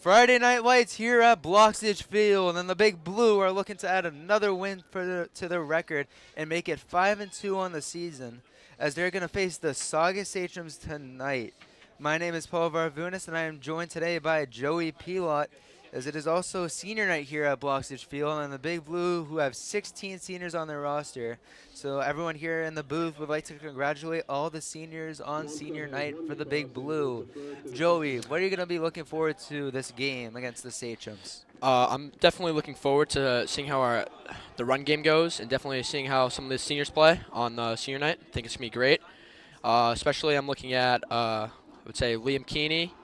Friday Night Lights here at Bloxage Field, and the Big Blue are looking to add another win to their record and make it 5-2 on the season, as they're going to face the Saugus Sachems tonight. My name is Paul Varvunas, and I am joined today by Joey Pilot, as it is also senior night here at Bloxage Field, and the Big Blue, who have 16 seniors on their roster. So everyone here in the booth would like to congratulate all the seniors on senior night for the Big Blue. Joey, what are you going to be looking forward to this game against the Sachems? I'm definitely looking forward to seeing how the run game goes, and definitely seeing how some of the seniors play on senior night. I think it's going to be great. Especially I'm looking at, I would say, Liam Keeney,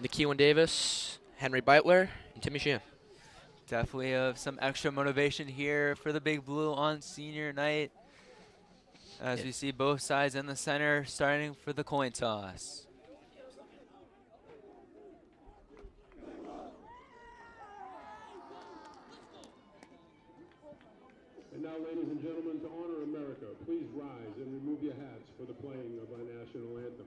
Nikiwan Davis, Henry Beitler, and Timmy Sheehan. Definitely some extra motivation here for the Big Blue on senior night, as we see both sides in the center starting for the coin toss. And now, ladies and gentlemen, to honor America, please rise and remove your hats for the playing of our national anthem.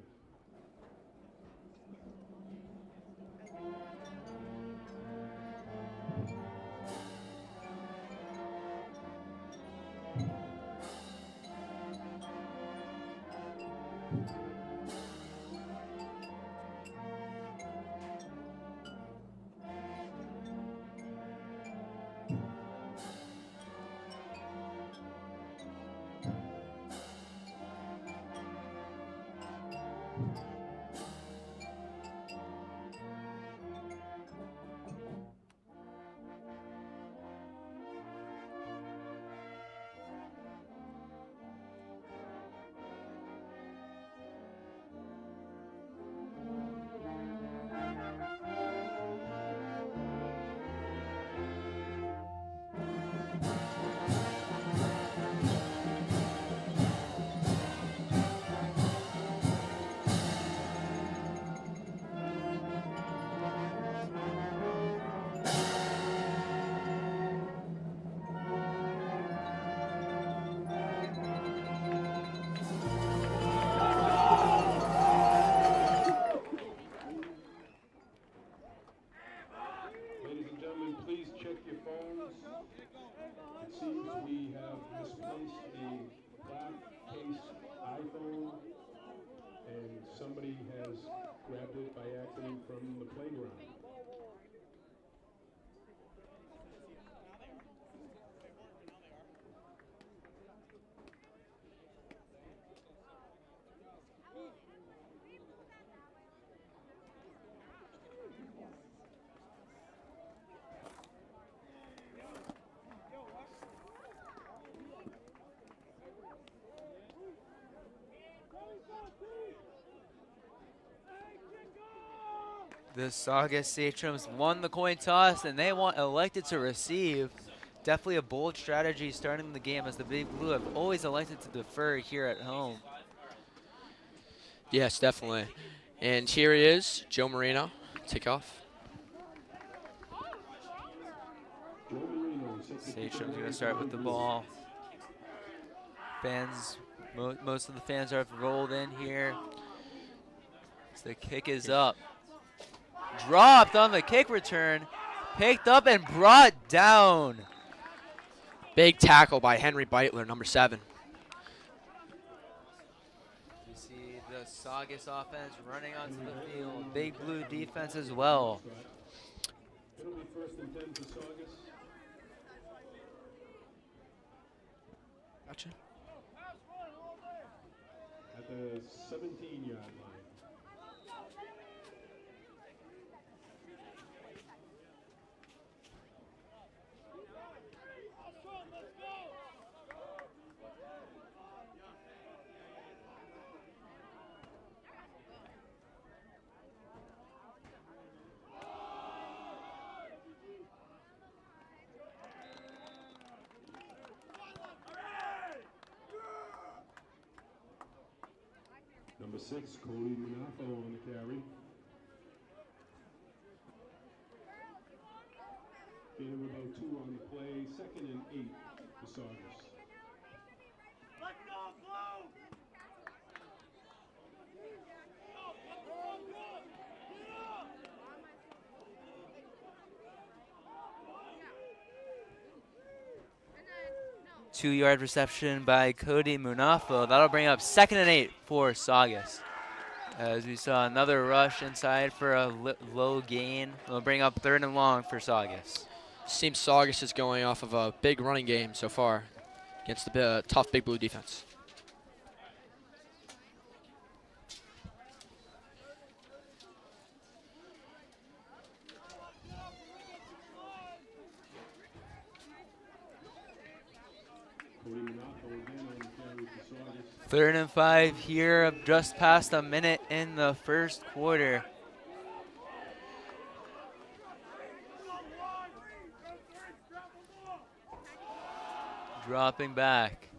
Somebody has grabbed it by accident from the playground. The Saugus Sachems won the coin toss, and they elected to receive. Definitely a bold strategy starting the game, as the Big Blue have always elected to defer here at home. Yes, definitely. And here he is, Joe Marino, kickoff. Sachems going to start with the ball. Fans, most of the fans have rolled in here. So the kick is up. Dropped on the kick return, picked up and brought down. Big tackle by Henry Beitler, number 7. You see the Saugus offense running onto the field. Big Blue defense as well. It'll be 1st and 10 for Saugus. Gotcha. At the 17-yard line. Number 6, Cody Munafo on the carry. Gain of about 2 on the play. 2nd and 8 for Saugus. 2-yard reception by Cody Munafo. That'll bring up 2nd and 8 for Saugus. As we saw another rush inside for a low gain. It'll bring up 3rd and long for Saugus. Seems Saugus is going off of a big running game so far against the tough Big Blue defense. Third and 5 here, just past a minute in the first quarter. Dropping back.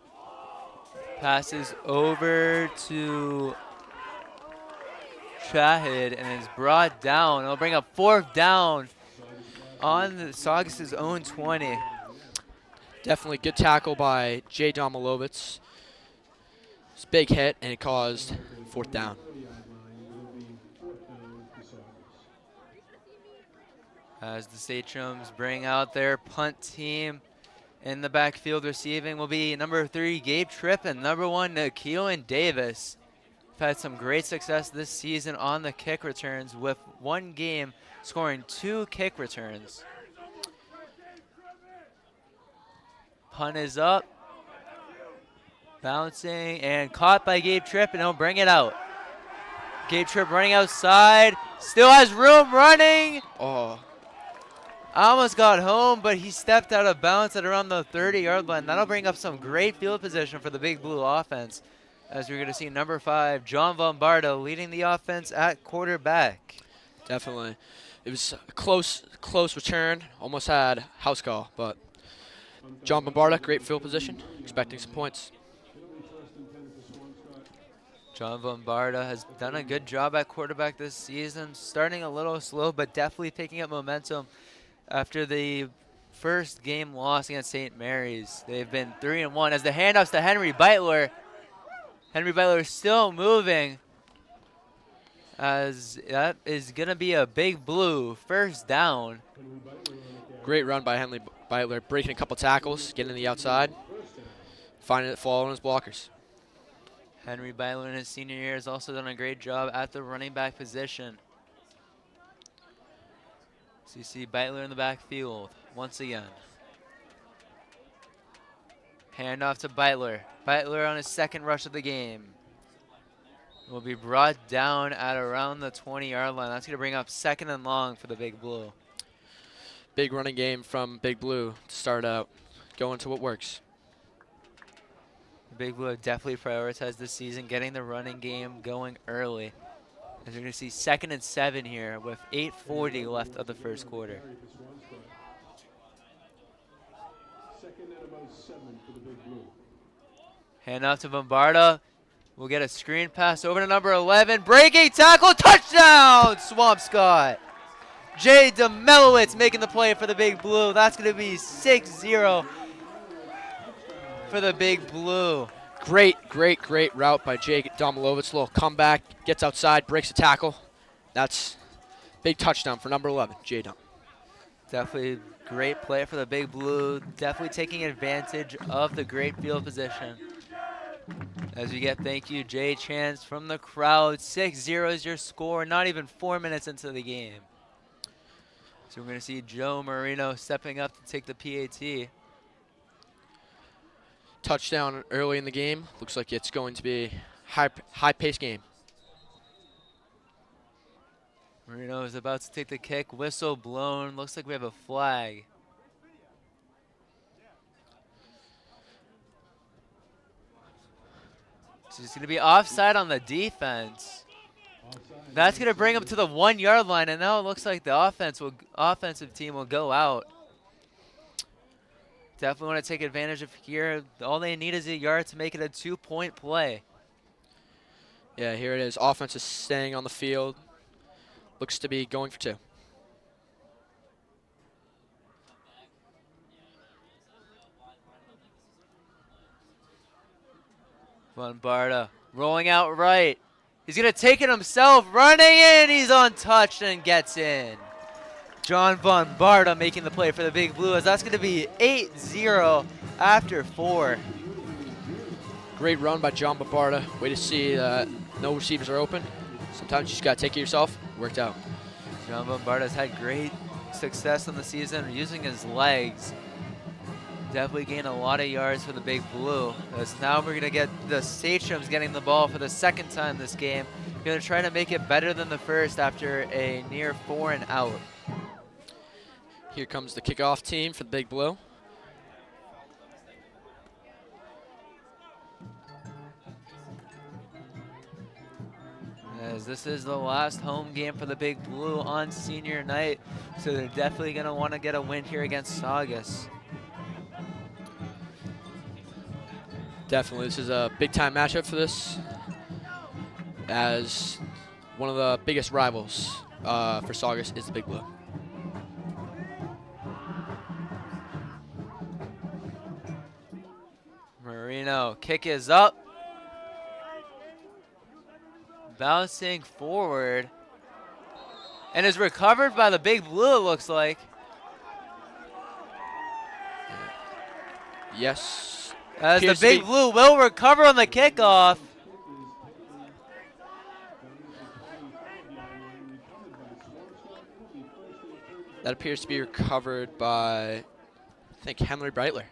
Passes over to Shahid and is brought down. It'll bring up 4th down on the Saugus' own 20. Definitely good tackle by Jay Domilovitz. It's a big hit, and it caused 4th down. As the Sachems bring out their punt team, in the backfield receiving will be number 3, Gabe Tripp, and number 1, Keelan Davis. Have had some great success this season on the kick returns, with one game scoring 2 kick returns. Punt is up. Bouncing and caught by Gabe Tripp, and he'll bring it out. Gabe Tripp running outside. Still has room running. Oh, Almost got home, but he stepped out of bounds at around the 30-yard line. That'll bring up some great field position for the Big Blue offense, as we're going to see number 5, John Bombardo, leading the offense at quarterback. definitely. It was a close return. Almost had house call, but John Bombarda, great field position, expecting some points. John Bombarda has done a good job at quarterback this season, starting a little slow, but definitely picking up momentum after the first game loss against St. Mary's. They've been 3-1 as the handoffs to Henry Beitler. Henry Beitler is still moving, as that is going to be a Big Blue first down. Great run by Henry Beitler, breaking a couple tackles, getting to the outside, finding it, following his blockers. Henry Beitler in his senior year has also done a great job at the running back position. So you see Beitler in the backfield once again. Handoff to Beitler. Beitler on his 2nd rush of the game. Will be brought down at around the 20-yard line. That's going to bring up 2nd and long for the Big Blue. Big running game from Big Blue to start out. Going to what works. The Big Blue have definitely prioritized this season, getting the running game going early. As you're going to see 2nd and 7 here with 8:40 left of the first quarter. Hand off to Bombarda. We'll get a screen pass over to number 11. Breaking tackle, touchdown, Swampscott. Jay Demelowitz making the play for the Big Blue. That's going to be 6-0 for the Big Blue. Great route by Jake Domilovitz. Little comeback, gets outside, breaks a tackle. That's big touchdown for number 11, Jay Dom. Definitely great play for the Big Blue. Definitely taking advantage of the great field position. As we get thank you, Jay chants from the crowd. 6-0 is your score, not even 4 minutes into the game. So we're going to see Joe Marino stepping up to take the PAT. Touchdown early in the game. Looks like it's going to be high-paced game. Marino is about to take the kick. Whistle blown. Looks like we have a flag. So it's going to be offside on the defense. That's going to bring him to the 1-yard line, and now it looks like the offensive team will go out. Definitely want to take advantage of here. All they need is a yard to make it a 2-point play. Yeah, here it is. Offense is staying on the field. Looks to be going for 2. Bombarda rolling out right. He's going to take it himself, running in. He's untouched and gets in. John Bombarda making the play for the Big Blue, as that's going to be 8-0 after 4. Great run by John Bombarda. Way to see no receivers are open. Sometimes you just got to take it yourself. Worked out. John Bombarda's had great success in the season using his legs. Definitely gained a lot of yards for the Big Blue. As now we're going to get the Sachems getting the ball for the second time this game. Going to try to make it better than the first after a near 4 and out. Here comes the kickoff team for the Big Blue. As this is the last home game for the Big Blue on senior night, so they're definitely going to want to get a win here against Saugus. Definitely, this is a big-time matchup for this, as one of the biggest rivals for Saugus is the Big Blue. Marino, kick is up. Bouncing forward. And is recovered by the Big Blue, it looks like. Yes. As the Big Blue will recover on the kickoff. That appears to be recovered by, I think, Henry Breitler.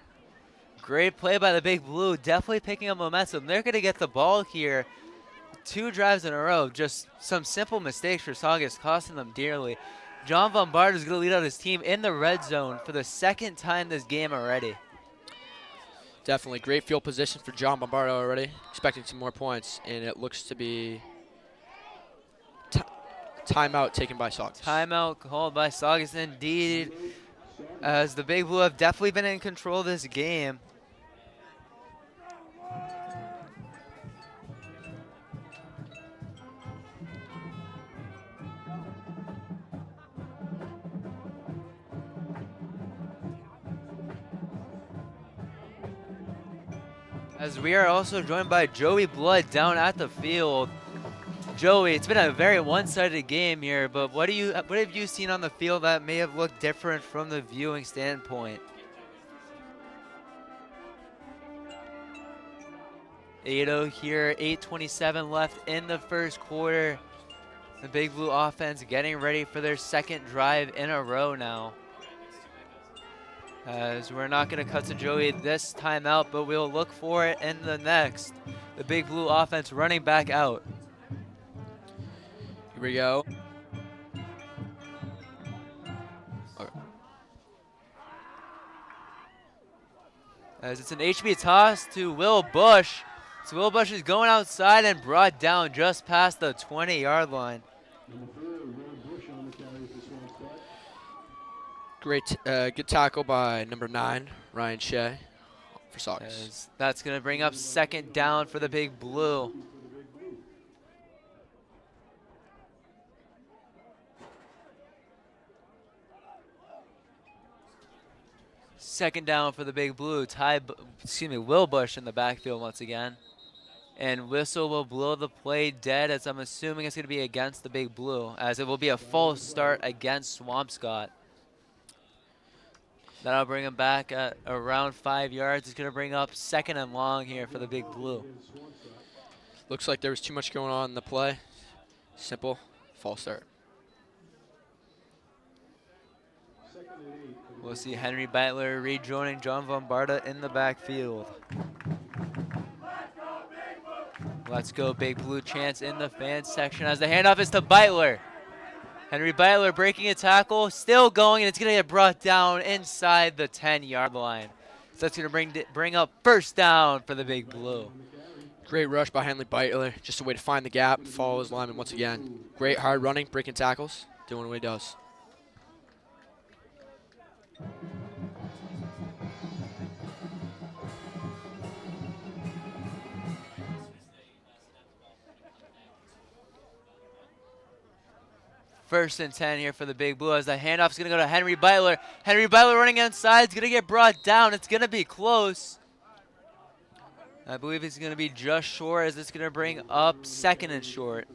Great play by the Big Blue, definitely picking up momentum. They're going to get the ball here. 2 drives in a row, just some simple mistakes for Saugus, costing them dearly. John Bombarda is going to lead out his team in the red zone for the second time this game already. Definitely great field position for John Bombarda already, expecting some more points, and it looks to be timeout taken by Saugus. Timeout called by Saugus indeed, as the Big Blue have definitely been in control of this game. As we are also joined by Joey Blood down at the field. Joey, it's been a very one-sided game here, but what have you seen on the field that may have looked different from the viewing standpoint? 8-0 here, 8:27 left in the first quarter. The Big Blue offense getting ready for their second drive in a row now. As we're not going to cut to Joey this time out, but we'll look for it in the next. The Big Blue offense running back out. Here we go. Okay. As it's an HB toss to Will Bush. So Will Bush is going outside and brought down just past the 20-yard line. Great, good tackle by number 9, Ryan Shea, for Saugus. That's going to bring up second down for the Big Blue. Second down for the Big Blue. Will Bush in the backfield once again. And whistle will blow the play dead, as I'm assuming it's going to be against the Big Blue, as it will be a false start against Swampscott. That'll bring him back at around 5 yards. It's going to bring up second and long here for the Big Blue. Looks like there was too much going on in the play. Simple, false start. We'll see Henry Beitler rejoining John Bombarda in the backfield. Let's go Big Blue chants in the fan section as the handoff is to Beitler. Henry Beitler breaking a tackle, still going, and it's going to get brought down inside the 10-yard line. So that's going to bring up first down for the Big Blue. Great rush by Henry Beitler, just a way to find the gap, follow his lineman once again. Great hard running, breaking tackles, doing what he does. First and 10 here for the Big Blue as the handoff's going to go to Henry Beitler. Henry Beitler running inside. It's going to get brought down. It's going to be close. I believe it's going to be just short, as it's going to bring up second and short.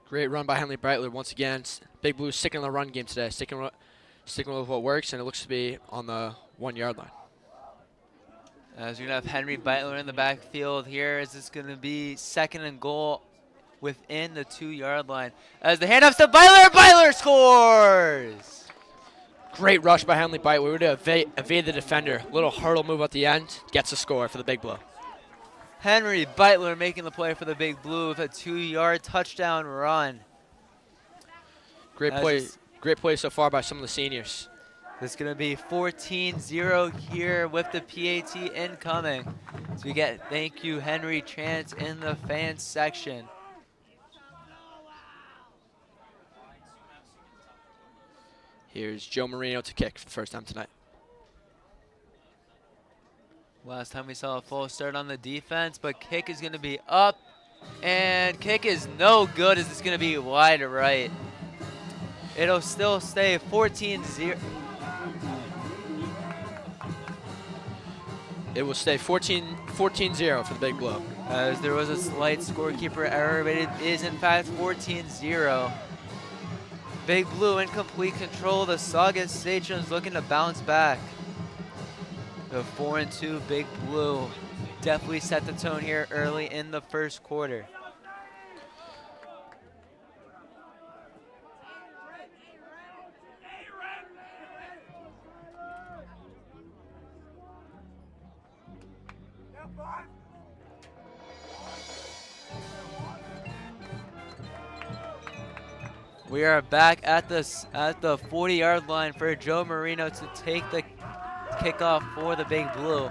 Great run by Henry Beitler once again. Big Blue sticking in the run game today, sticking with what works, and it looks to be on the 1 yard line. As we're going to have Henry Beitler in the backfield here. Is this going to be 2nd and goal within the 2-yard line? As the handoffs to Beitler, Beitler scores! Great rush by Henry Beitler. We would evade the defender. Little hurdle move at the end. Gets a score for the Big Blue. Henry Beitler making the play for the Big Blue with a 2-yard touchdown run. Great play so far by some of the seniors. It's going to be 14-0 here with the PAT incoming. So we get thank you Henry chants in the fans section. Here's Joe Marino to kick for the first time tonight. Last time we saw a false start on the defense, but kick is going to be up. And kick is no good as it's going to be wide right. It'll still stay 14-0. It will stay 14-0 for the Big Blue. As there was a slight scorekeeper error, but it is in fact 14-0. Big Blue in complete control. The Saugus Sachems looking to bounce back. The 4-2 Big Blue definitely set the tone here early in the first quarter. We are back at the 40-yard line for Joe Marino to take the kickoff for the Big Blue.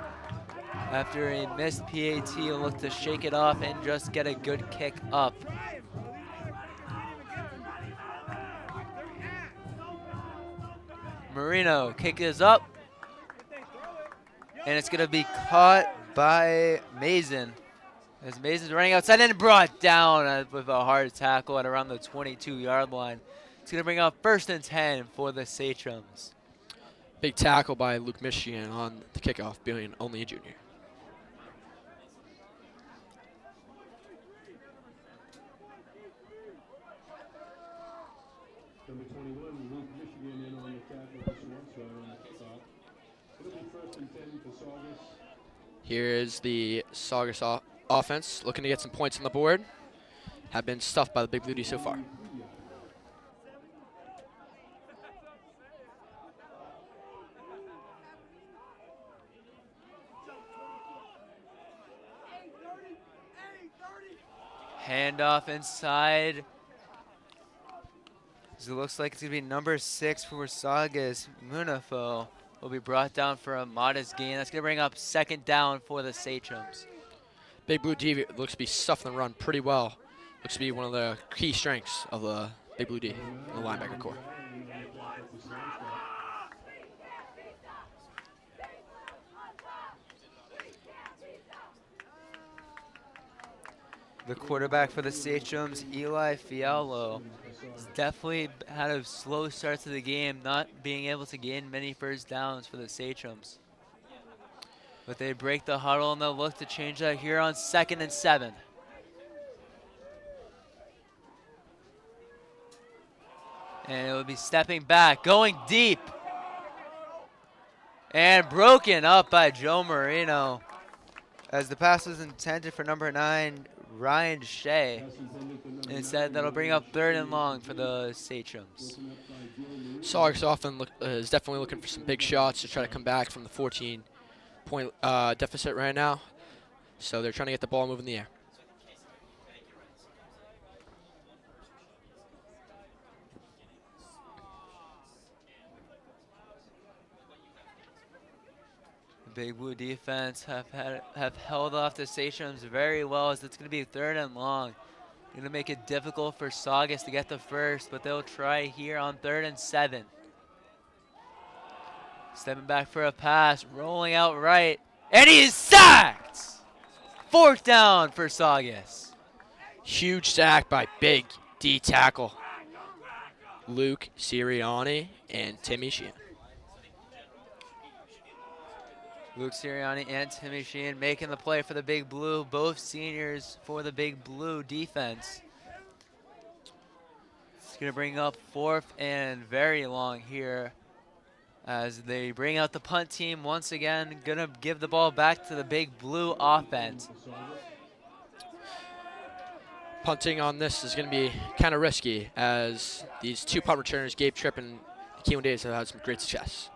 After a missed PAT, he'll look to shake it off and just get a good kick up. Marino, kick is up. And it's going to be caught by Mason. As Mason's running outside and brought down with a hard tackle at around the 22-yard line. It's going to bring up 1st and 10 for the Sachems. Big tackle by Luke Michigan on the kickoff, being only a junior. Number 21, Luke Michigan in on the tackle for Swampscott on the kickoff. It'll be 1st and 10 for Saugus. Here is the Saugus offense looking to get some points on the board. Have been stuffed by the Big Blue D so far. Handoff inside. So it looks like it's going to be number 6 for Saugus. Munafo will be brought down for a modest gain. That's going to bring up 2nd down for the Sachems. Big Blue D looks to be stuffing the run pretty well. Looks to be one of the key strengths of the Big Blue D in the linebacker core. The quarterback for the Sachems, Eli Fialo, has definitely had a slow start to the game, not being able to gain many first downs for the Sachems. But they break the huddle and they'll look to change that here on 2nd and 7. And it will be stepping back, going deep. And broken up by Joe Marino. As the pass was intended for number 9, Ryan Shea. Instead, that'll bring up 3rd and long for the Sachems. Saugus is definitely looking for some big shots to try to come back from the 14-point deficit right now. So they're trying to get the ball moving in the air. Big Blue defense have held off the Sachems very well, as it's going to be 3rd and long. Going to make it difficult for Saugus to get the first, but they'll try here on 3rd and 7. Stepping back for a pass, rolling out right, and he is sacked! 4th down for Saugus. Huge sack by Big D tackle Luke Sirianni and Timmy Sheehan. Luke Sirianni and Timmy Sheehan making the play for the Big Blue, both seniors for the Big Blue defense. It's going to bring up 4th and very long here As they bring out the punt team once again, gonna give the ball back to the big blue offense. Punting on this is going to be kind of risky, as these two punt returners, Gabe Tripp and Keelan Davis, have had some great success.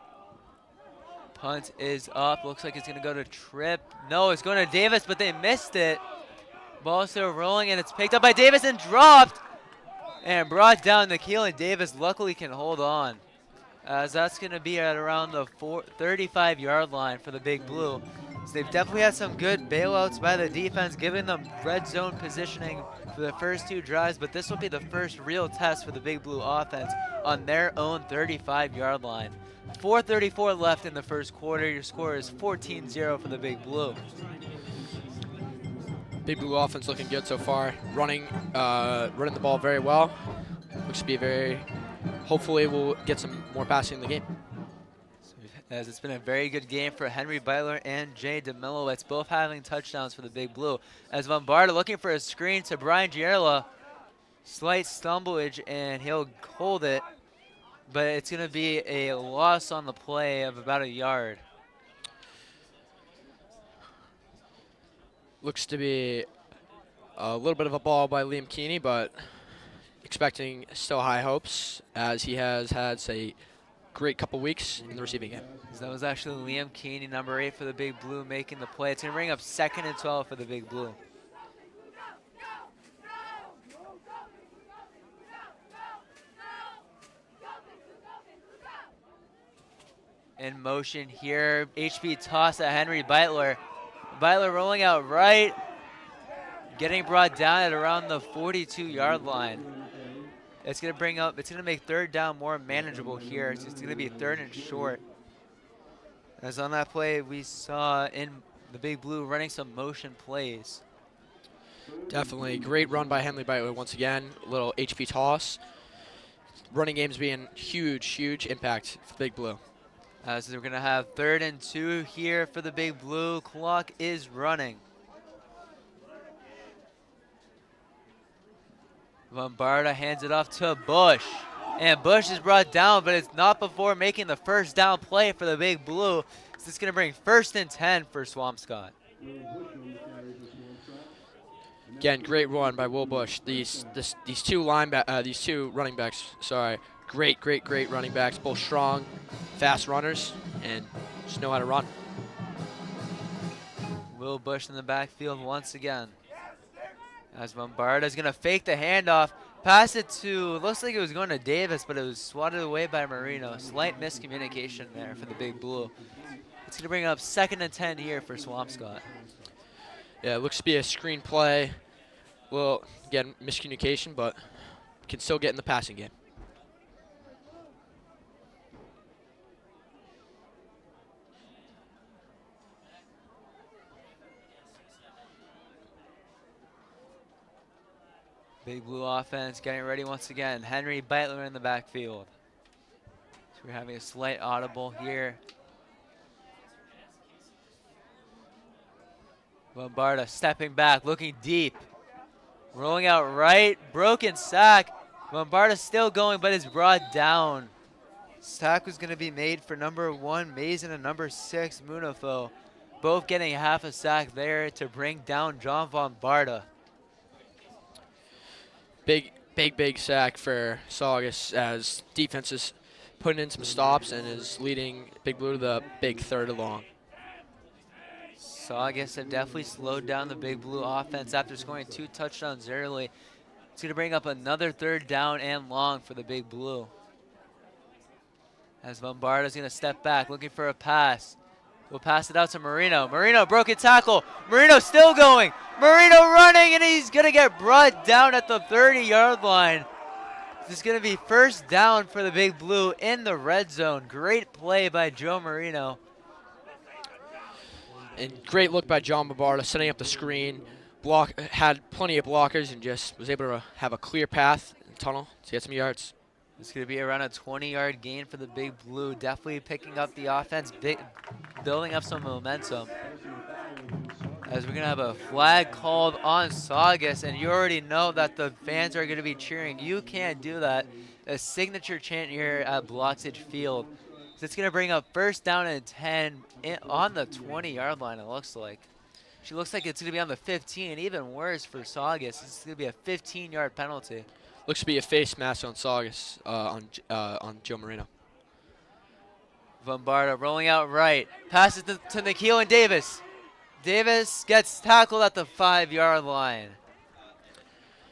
Punt is up. Looks like it's going to go to Tripp. No, it's going to Davis, but they missed it. Ball still rolling, and it's picked up by Davis and dropped. And brought down to Keelan Davis. Luckily can hold on, as that's going to be at around the 35-yard line for the Big Blue. So they've definitely had some good bailouts by the defense, giving them red zone positioning for the first two drives, but this will be the first real test for the Big Blue offense on their own 35-yard line. 4:34 left in the first quarter. Your score is 14-0 for the Big Blue. Big Blue offense looking good so far. Running the ball very well. Looks to be hopefully we'll get some more passing in the game. As it's been a very good game for Henry Beitler and Jay DeMilowitz, both having touchdowns for the Big Blue. As Bombarda looking for a screen to Brian Giarla. Slight stumblage, and he'll hold it, but it's going to be a loss on the play of about a yard. Looks to be a little bit of a ball by Liam Keeney, but expecting still high hopes, as he has had a great couple weeks in the receiving game. So that was actually Liam Keeney, number 8 for the Big Blue, making the play. It's going to bring up 2nd and 12 for the Big Blue. In motion here, HB toss at Henry Beitler. Beitler rolling out right, getting brought down at around the 42-yard line. It's going to make 3rd down more manageable here. It's going to be 3rd and short. As on that play, we saw in the Big Blue running some motion plays. Definitely great run by Henry Beitler once again. A little HP toss. Running games being huge impact for Big Blue. So we're going to have 3rd and 2 here for the Big Blue. Clock is running. Bombarda hands it off to Bush. And Bush is brought down, but it's not before making the 1st down play for the Big Blue. So it's going to bring 1st and 10 for Swampscott. Again, great run by Will Bush. These two running backs, sorry, great running backs, both strong, fast runners, and just know how to run. Will Bush in the backfield once again. As Bombarda's going to fake the handoff, pass it to, looks like it was going to Davis, but it was swatted away by Marino. Slight miscommunication there for the Big Blue. It's going to bring up 2nd and 10 here for Swampscott. Yeah, it looks to be a screen play. Well, again, miscommunication, but can still get in the passing game. Big Blue offense getting ready once again. Henry Beitler in the backfield. So we're having a slight audible here. Bombarda stepping back, looking deep. Rolling out right, broken sack. Bombarda still going, but is brought down. Sack was going to be made for number 1, Mason, and number 6, Munafo. Both getting half a sack there to bring down John Bombarda. Big sack for Saugus, as defense is putting in some stops and is leading Big Blue to the big 3rd and long. Saugus have definitely slowed down the Big Blue offense after scoring 2 touchdowns early. It's going to bring up another 3rd down and long for the Big Blue. As Bombarda's going to step back, looking for a pass. We'll pass it out to Marino. Marino, broken tackle. Marino still going. Marino running, and he's going to get brought down at the 30-yard line. This is going to be 1st down for the Big Blue in the red zone. Great play by Joe Marino. And great look by John Bombarda, setting up the screen. Had plenty of blockers and just was able to have a clear path and tunnel to get some yards. It's going to be around a 20-yard gain for the Big Blue. Definitely picking up the offense, building up some momentum. As we're going to have a flag called on Saugus, and you already know that the fans are going to be cheering. You can't do that. A signature chant here at Bloxage Field. So it's going to bring up first down and 10 on the 20-yard line, it looks like. She looks like it's going to be on the 15. Even worse for Saugus. It's going to be a 15-yard penalty. Looks to be a face mask on Saugus, on Joe Marino. Bombarda rolling out right. Passes to Nikhil and Davis. Davis gets tackled at the 5-yard line.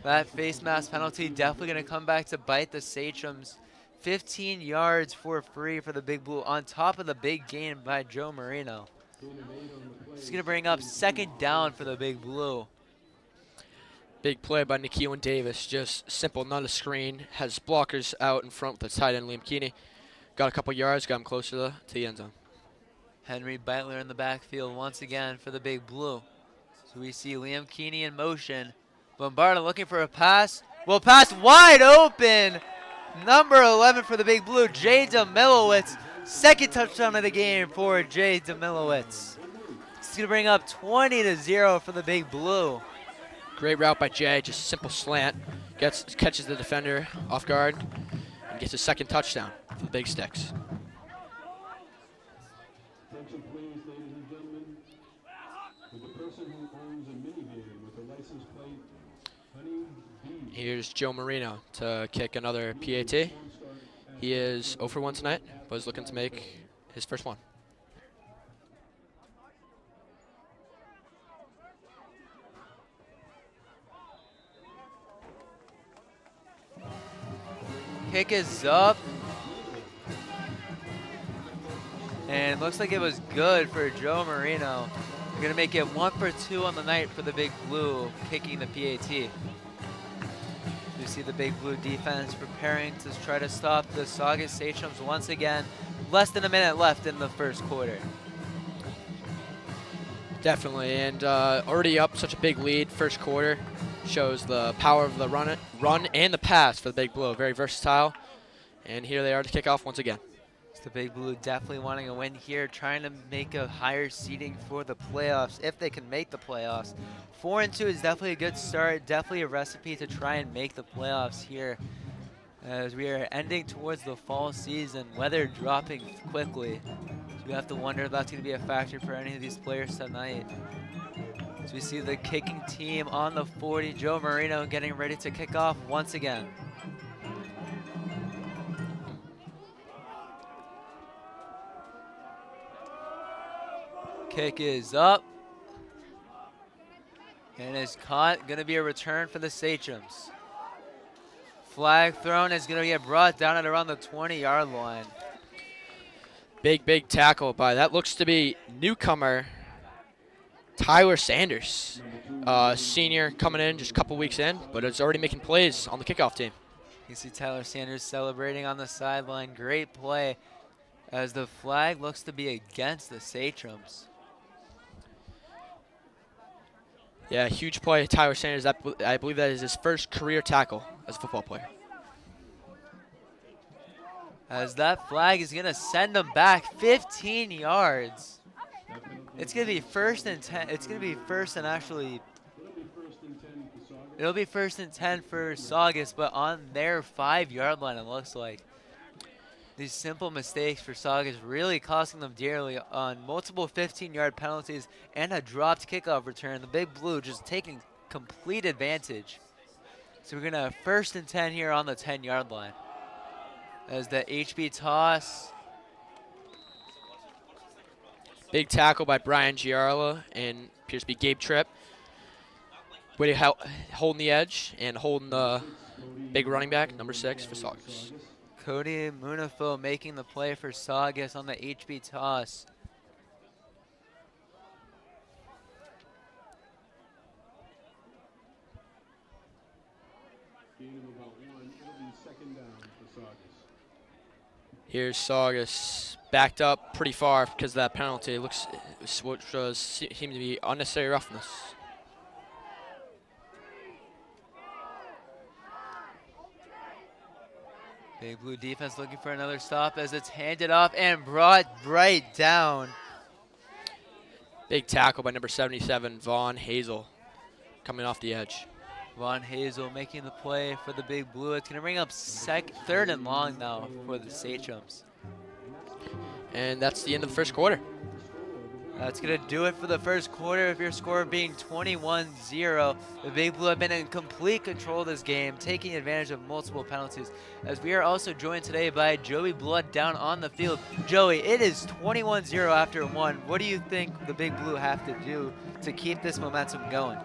That face mask penalty definitely going to come back to bite the Sachems. 15 yards for free for the Big Blue on top of the big gain by Joe Marino. It's going to bring up second down for the Big Blue. Big play by Nikhil and Davis. Just simple, not a screen. Has blockers out in front with the tight end Liam Keeney. Got a couple yards, got him closer to the end zone. Henry Beitler in the backfield once again for the Big Blue. So we see Liam Keeney in motion. Bombarda looking for a pass. Will pass wide open. Number 11 for the Big Blue, Jay Demilowitz. Second touchdown of the game for Jay Demilowitz. It's going to bring up 20-0 for the Big Blue. Great route by Jay, just simple slant. Catches the defender off guard and gets his second touchdown for the Big Sticks. Attention please, ladies and gentlemen. With the person who owns a minivan with a license plate, Honey B. Here's Joe Marino to kick another PAT. He is 0 for 1 tonight, but is looking to make his first one. Kick is up. And looks like it was good for Joe Marino. We're going to make it 1 for 2 on the night for the Big Blue, kicking the PAT. We see the Big Blue defense preparing to try to stop the Saugus Sachems once again. Less than a minute left in the first quarter. Definitely, and already up such a big lead first quarter. Shows the power of the run and the pass for the Big Blue. Very versatile. And here they are to kick off once again. It's the Big Blue definitely wanting a win here, trying to make a higher seeding for the playoffs, if they can make the playoffs. 4-2 is definitely a good start, definitely a recipe to try and make the playoffs here. As we are ending towards the fall season, weather dropping quickly. So we have to wonder if that's going to be a factor for any of these players tonight. So we see the kicking team on the 40, Joe Marino getting ready to kick off once again. Kick is up. And is caught. Going to be a return for the Sachems. Flag thrown is going to get brought down at around the 20-yard line. Big tackle by that looks to be newcomer Tyler Sanders. Senior coming in just a couple weeks in, but it's already making plays on the kickoff team. You see Tyler Sanders celebrating on the sideline. Great play as the flag looks to be against the Sachems. Yeah, huge play. Tyler Sanders, I believe that is his first career tackle as a football player. As that flag is going to send them back 15 yards. It's going to be first and 10. It's going to be first and actually, it'll be first and 10 for Saugus, but on their 5-yard line, it looks like. These simple mistakes for Saugus really costing them dearly on multiple 15-yard penalties and a dropped kickoff return. The Big Blue just taking complete advantage. So we're going to have first and 10 here on the 10-yard line. As the HB toss. Big tackle by Brian Giarla and appears to be Gabe Tripp. Way to holding the edge and holding the big running back, number 6 for Saugus. Cody Munafil making the play for Saugus on the HB toss. Here's Saugus backed up pretty far because of that penalty. It looks what seemed to be unnecessary roughness. Big Blue defense looking for another stop as it's handed off and brought right down. Big tackle by number 77, Vaughn Hazel, coming off the edge. Vaughn Hazel making the play for the Big Blue. It's going to bring up third and long now for the Sachems. And that's the end of the first quarter. That's going to do it for the first quarter, with your score being 21-0. The Big Blue have been in complete control of this game, taking advantage of multiple penalties, as we are also joined today by Joey Blood down on the field. Joey, it is 21-0 after one. What do you think the Big Blue have to do to keep this momentum going?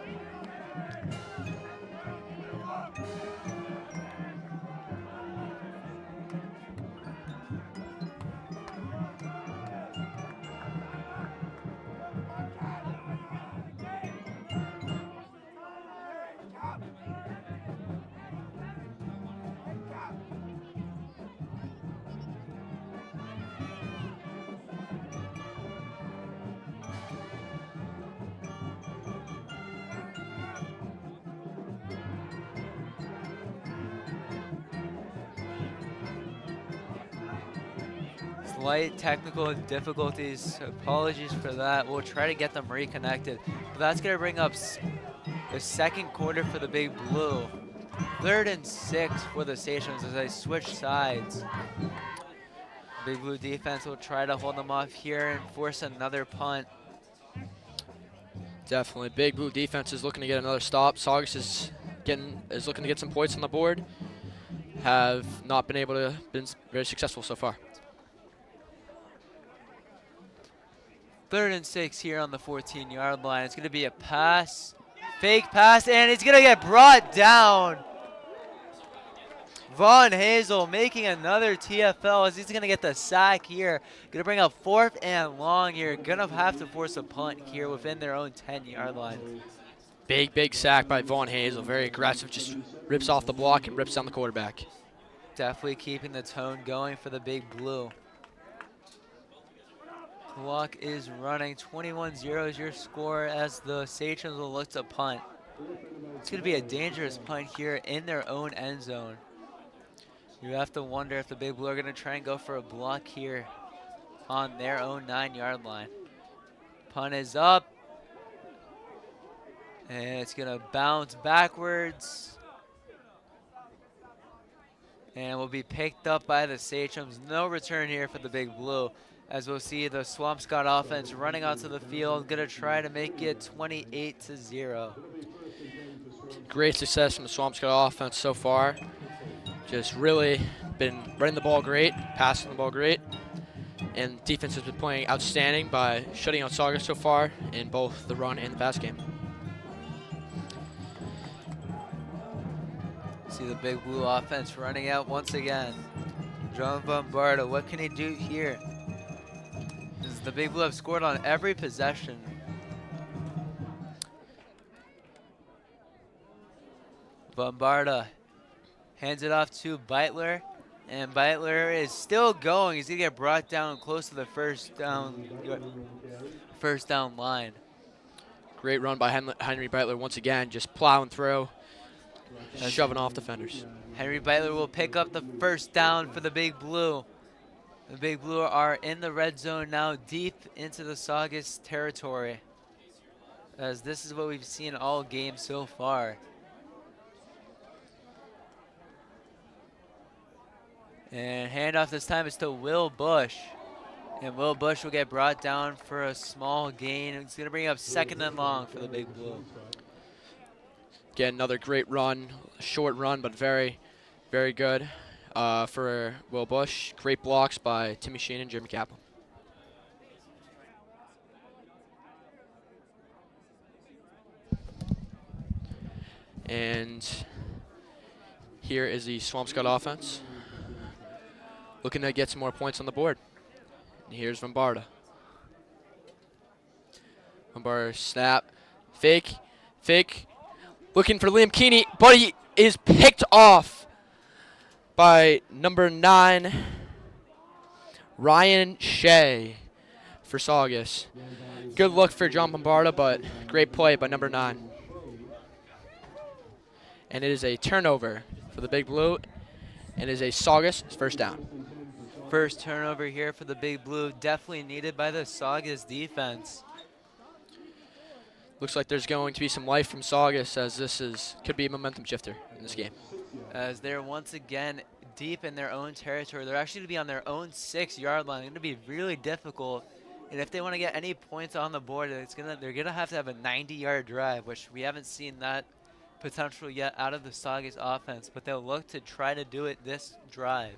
Slight technical difficulties, apologies for that. We'll try to get them reconnected. But that's going to bring up the second quarter for the Big Blue. 3rd and 6 for the Stations as they switch sides. Big Blue defense will try to hold them off here and force another punt. Definitely. Big Blue defense is looking to get another stop. Saugus is looking to get some points on the board. Have not been able to been very successful so far. 3rd and 6 here on the 14-yard line. It's going to be a pass, fake pass, and it's going to get brought down. Vaughn Hazel making another TFL as he's going to get the sack here. Going to bring up 4th and long here. Going to have to force a punt here within their own 10-yard line. Big sack by Vaughn Hazel. Very aggressive. Just rips off the block and rips down the quarterback. Definitely keeping the tone going for the Big Blue. Clock is running. 21-0 is your score as the Sachems will look to punt. It's going to be a dangerous punt here in their own end zone. You have to wonder if the Big Blue are going to try and go for a block here on their own 9-yard line. Punt is up. And it's going to bounce backwards. And will be picked up by the Sachems. No return here for the Big Blue, as we'll see the Swampscott offense running onto the field, going to try to make it 28-0. Great success from the Swampscott offense so far. Just really been running the ball great, passing the ball great, and defense has been playing outstanding by shutting out Saugus so far in both the run and the pass game. See the Big Blue offense running out once again. John Bombardo, what can he do here? As the Big Blue have scored on every possession. Bombarda hands it off to Beitler, and Beitler is still going. He's gonna get brought down close to the first down line. Great run by Henry Beitler once again, just plowing through, shoving off defenders. Henry Beitler will pick up the first down for the Big Blue. The Big Blue are in the red zone now, deep into the Saugus territory, as this is what we've seen all game so far. And handoff this time is to Will Bush. And Will Bush will get brought down for a small gain. It's going to bring up 2nd and long for the Big Blue. Again, another great run, short run, but very, very good for Will Bush. Great blocks by Timmy Sheen and Jimmy Kaplan. And here is the Swampscott offense, looking to get some more points on the board. And here's Bombarda. Bombarda snap, fake, looking for Liam Keeney, but he is picked off by number 9, Ryan Shea for Saugus. Good look for John Bombarda, but great play by number 9. And it is a turnover for the Big Blue, and it is a Saugus first down. First turnover here for the Big Blue, definitely needed by the Saugus defense. Looks like there's going to be some life from Saugus, as this could be a momentum shifter in this game. As they're once again deep in their own territory. They're actually going to be on their own 6-yard line. It's going to be really difficult. And if they want to get any points on the board, they're going to have a 90-yard drive, which we haven't seen that potential yet out of the Saugus offense. But they'll look to try to do it this drive.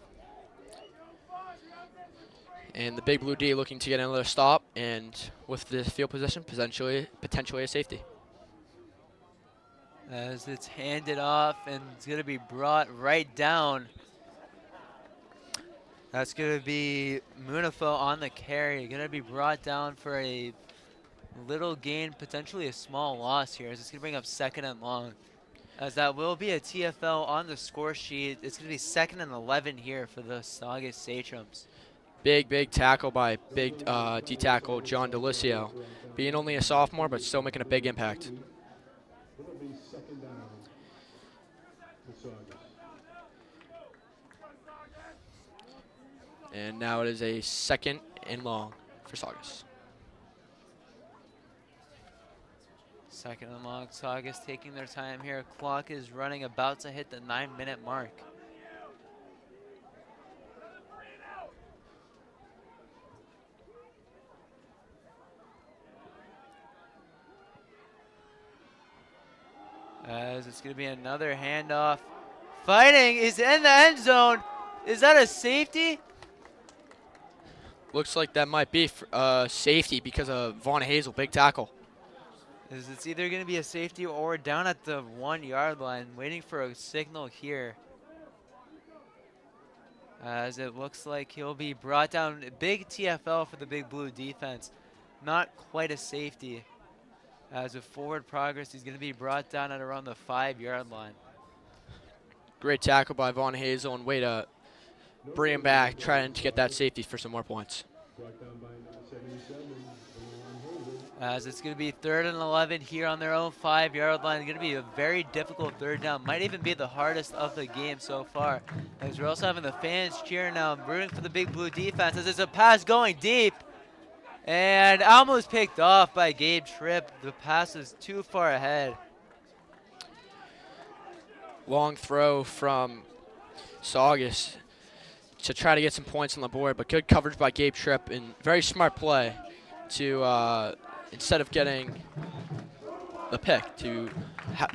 And the Big Blue D looking to get another stop, and with the field position, potentially a safety. As it's handed off, and it's going to be brought right down. That's going to be Munafo on the carry. Going to be brought down for a little gain, potentially a small loss here. As it's going to bring up 2nd and long. As that will be a TFL on the score sheet. It's going to be 2nd and 11 here for the Saugus Sachems. Big tackle by big D tackle John Delicio. Being only a sophomore, but still making a big impact. It'll be 2nd down for Saugus. And now it is a 2nd and long for Saugus. 2nd and long. Saugus taking their time here. Clock is running, about to hit the 9-minute mark. As it's going to be another handoff. Fighting is in the end zone. Is that a safety? Looks like that might be safety because of Vaughn Hazel, big tackle. It's either going to be a safety or down at the 1-yard line, waiting for a signal here. As it looks like he'll be brought down. Big TFL for the Big Blue defense. Not quite a safety. As with forward progress, he's going to be brought down at around the 5-yard line. Great tackle by Vaughn Hazel, and way to bring him back, trying to get that safety for some more points. Brought down by 77. As it's going to be 3rd and 11 here on their own 5-yard line. It's going to be a very difficult 3rd down. Might even be the hardest of the game so far. As we're also having the fans cheering now, rooting for the Big Blue defense. As there's a pass going deep. And almost picked off by Gabe Tripp. The pass is too far ahead. Long throw from Saugus to try to get some points on the board, but good coverage by Gabe Tripp, and very smart play to, instead of getting the pick, to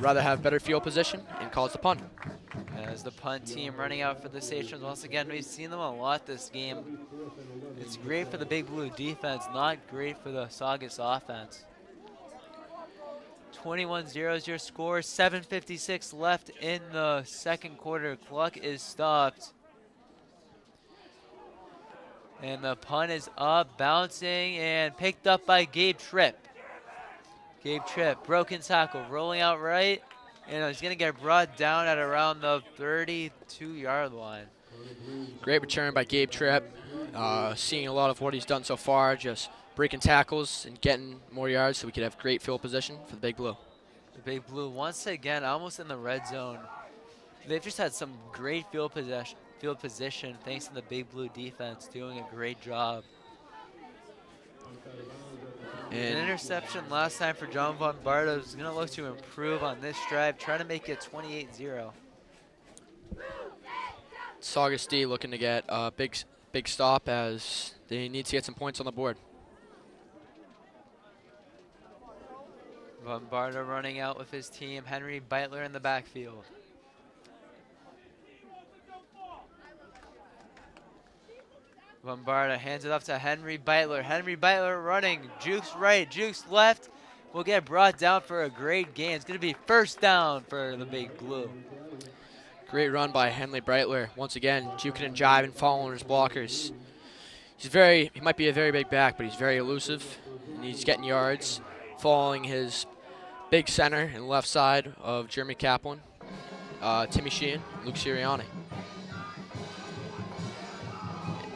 rather have better field position and calls the punt. As the punt team running out for the Sachems. Once again, we've seen them a lot this game. It's great for the Big Blue defense, not great for the Saugus offense. 21-0 is your score. 7:56 left in the 2nd quarter. Clock is stopped. And the punt is up, bouncing, and picked up by Gabe Tripp. Gabe Tripp, broken tackle, rolling out right. And he's going to get brought down at around the 32-yard line. Great return by Gabe Tripp. Seeing a lot of what he's done so far, just breaking tackles and getting more yards so we could have great field position for the Big Blue. The Big Blue, once again, almost in the red zone. They've just had some great field position thanks to the Big Blue defense doing a great job. And an interception last time for John Von Bardo is going to look to improve on this drive, trying to make it 28-0. Saugus D looking to get a big stop as they need to get some points on the board. Von Bardo running out with his team. Henry Beitler in the backfield. Von Bardo hands it off to Henry Beitler. Henry Beitler running, jukes right, jukes left. Will get brought down for a great gain. It's going to be 1st down for the Big Blue. Great run by Henry Beitler. Once again, juking and jiving, following his blockers. He might be a very big back, but he's very elusive, and he's getting yards, following his big center and left side of Jeremy Kaplan, Timmy Sheehan, Luke Sirianni.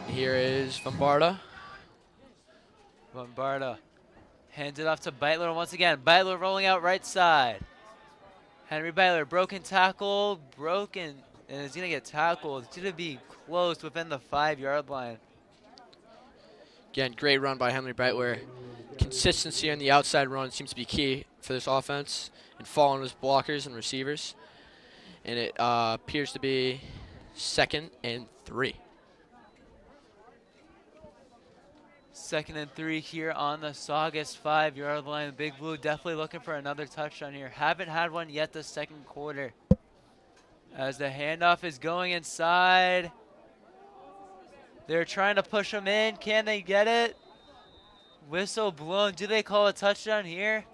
Here is Von Bardo. Von Bardo hands it off to Beitler once again. Beitler rolling out right side. Henry Beitler, broken tackle, and is going to get tackled. It's going to be close within the 5-yard line. Again, great run by Henry Beitler. Consistency on the outside run seems to be key for this offense, and following his blockers and receivers. And it appears to be 2nd and 3. 2nd and 3 here on the Saugus 5-yard line. The Big Blue definitely looking for another touchdown here. Haven't had one yet this second quarter. As the handoff is going inside. They're trying to push them in. Can they get it? Whistle blown. Do they call a touchdown here?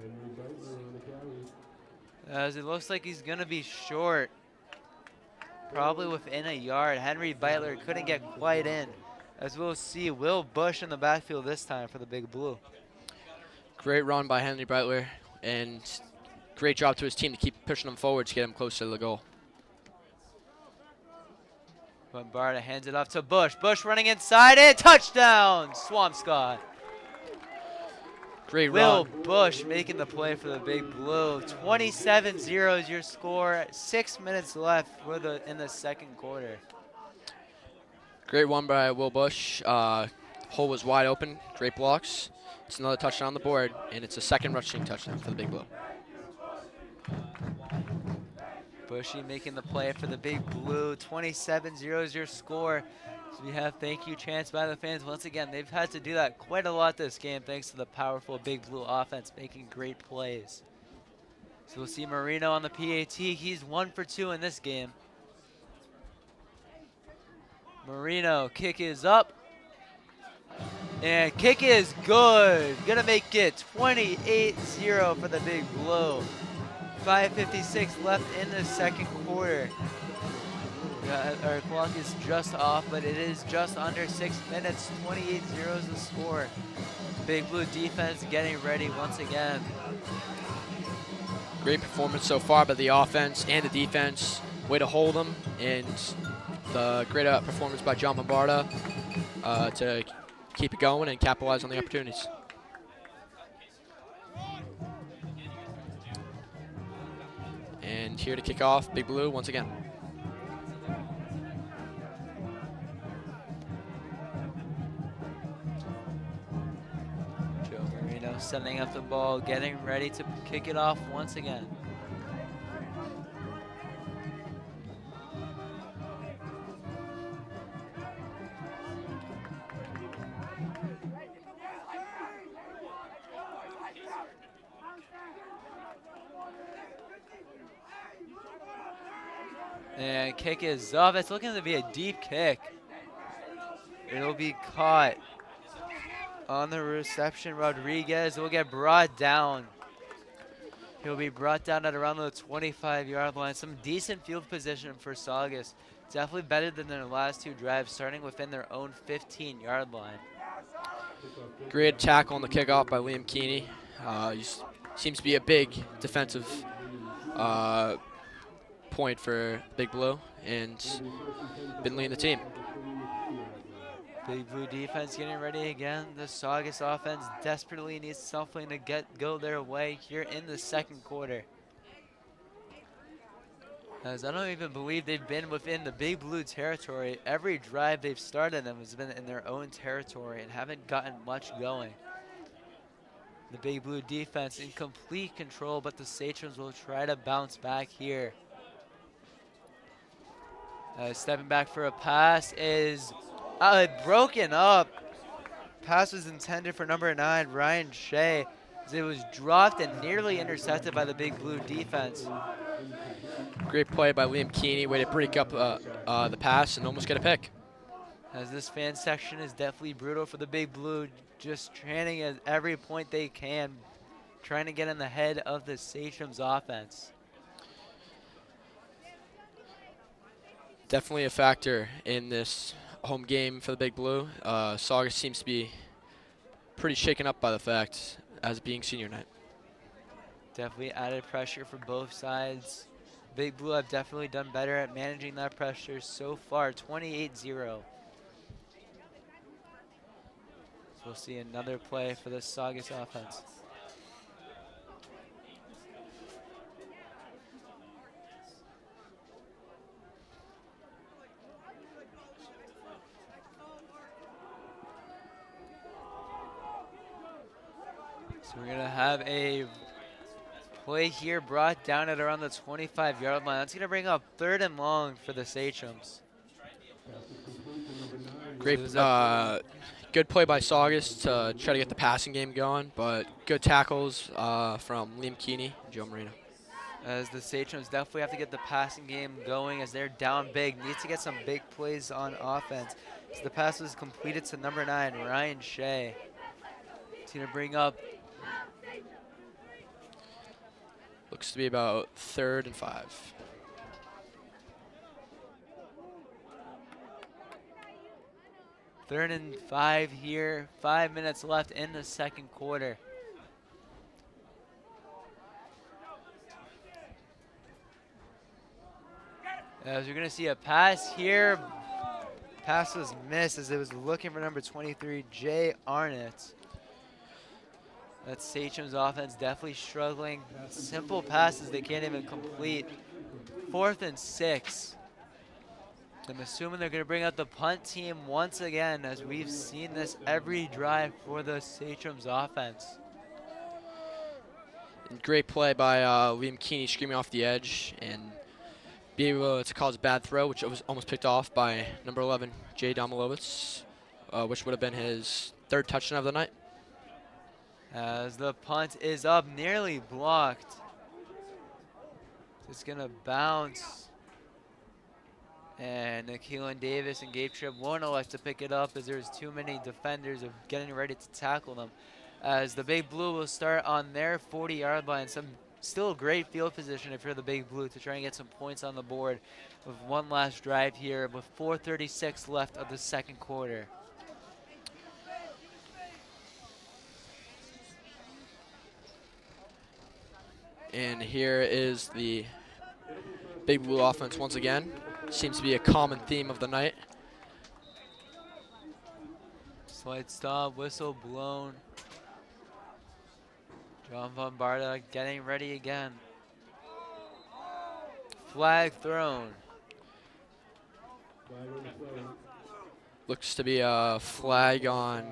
Henry Beitler on the carry. As it looks like he's going to be short. Probably within a yard. Henry Beitler couldn't get quite in. As we'll see, Will Bush in the backfield this time for the Big Blue. Great run by Henry Beitler, and great job to his team to keep pushing them forward to get them closer to the goal. Bombarda hands it off to Bush. Bush running inside it. Touchdown, Swampscott. Great Will run. Bush making the play for the Big Blue. 27-0 is your score. 6 minutes left in the second quarter. Great one by Will Bush. Hole was wide open. Great blocks. It's another touchdown on the board, and it's a 2nd rushing touchdown for the Big Blue. Bushy making the play for the Big Blue. 27-0 is your score. So we have thank you chants by the fans. Once again, they've had to do that quite a lot this game thanks to the powerful Big Blue offense making great plays. So we'll see Marino on the PAT. He's 1 for 2 in this game. Marino, kick is up. And kick is good. Gonna make it 28-0 for the Big Blue. 5:56 left in the second quarter. Our clock is just off, but it is just under 6 minutes. 28-0 is the score. Big Blue defense getting ready once again. Great performance so far by the offense and the defense. Way to hold them, and the great performance by John Bombarda to keep it going and capitalize on the opportunities. And here to kick off, Big Blue once again. Joe Marino setting up the ball, getting ready to kick it off once again. And kick is up. It's looking to be a deep kick. It'll be caught on the reception. Rodriguez will get brought down. He'll be brought down at around the 25-yard line. Some decent field position for Saugus. Definitely better than their last 2 drives, starting within their own 15-yard line. Great tackle on the kickoff by Liam Keeney. He seems to be a big defensive point for Big Blue and been leading the team. Big Blue defense getting ready again. The Saugus offense desperately needs something to go their way here in the second quarter. As I don't even believe they've been within the Big Blue territory. Every drive they've started them has been in their own territory and haven't gotten much going. The Big Blue defense in complete control, but the Sachems will try to bounce back here. Stepping back for a pass is broken up. Pass was intended for number 9, Ryan Shea. As it was dropped and nearly intercepted by the Big Blue defense. Great play by Liam Keeney. Way to break up the pass and almost get a pick. As this fan section is definitely brutal for the Big Blue, just training at every point they can, trying to get in the head of the Sachems offense. Definitely a factor in this home game for the Big Blue. Saugus seems to be pretty shaken up by the fact as being senior night. Definitely added pressure for both sides. Big Blue have definitely done better at managing that pressure so far, 28-0. So we'll see another play for the Saugus offense. So we're going to have a Play here brought down at around the 25-yard line. That's going to bring up 3rd and long for the Sachems. Great, good play by Saugus to try to get the passing game going, but good tackles from Liam Keeney and Joe Marino. As the Sachems definitely have to get the passing game going as they're down big. Needs to get some big plays on offense. So the pass was completed to number 9, Ryan Shea. It's going to bring up. Looks to be about 3rd and 5. Third and 5 here. 5 minutes left in the second quarter. As you're going to see a pass here. Pass was missed as it was looking for number 23, Jay Arnott. That Sachem's offense definitely struggling. Simple passes they can't even complete. 4th and 6. I'm assuming they're going to bring out the punt team once again, as we've seen this every drive for the Sachem's offense. And great play by Liam Keeney screaming off the edge and be able to cause a bad throw, which was almost picked off by number 11, Jay Domilowitz, which would have been his 3rd touchdown of the night. As the punt is up, nearly blocked. It's going to bounce. And Keelan Davis and Gabe Tripp won't elect to pick it up as there's too many defenders of getting ready to tackle them. As the Big Blue will start on their 40-yard line. Still a great field position if you're the Big Blue to try and get some points on the board with one last drive here with 4:36 left of the second quarter. And here is the Big Blue offense once again. Seems to be a common theme of the night. Slight stop, whistle blown. John Bombarda getting ready again. Flag thrown. Looks to be a flag on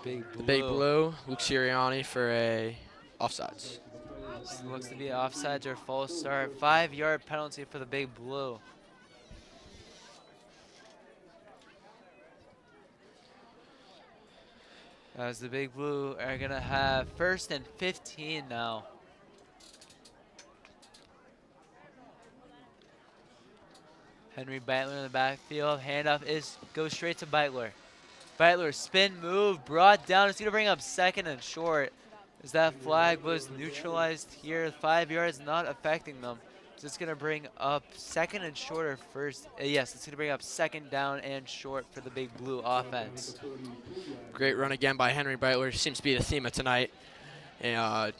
The the Big Blue. Luke Sirianni for a offsides. Looks to be offsides or false start. 5-yard penalty for the Big Blue. As the Big Blue are going to have 1st and 15 now. Henry Beitler in the backfield. Handoff goes straight to Beitler. Beitler spin move brought down. It's going to bring up 2nd and short. As that flag was neutralized here, 5 yards not affecting them. So it's going to bring up 2nd and short or first. Yes, it's going to bring up 2nd down and short for the Big Blue offense. Great run again by Henry Beitler. Seems to be the theme of tonight. And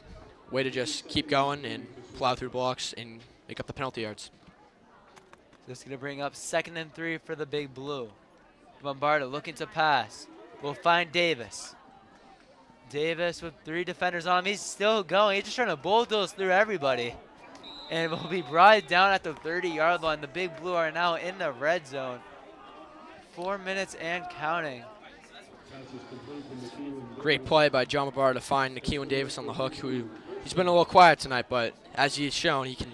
way to just keep going and plow through blocks and make up the penalty yards. So it's going to bring up 2nd and 3 for the Big Blue. Bombarda looking to pass. Will find Davis. Davis with 3 defenders on him. He's still going. He's just trying to bulldoze through everybody. And will be brought down at the 30-yard line. The Big Blue are now in the red zone. 4 minutes and counting. Great play by John Bombarda to find Keelan Davis on the hook, who he's been a little quiet tonight, but as he's shown, he can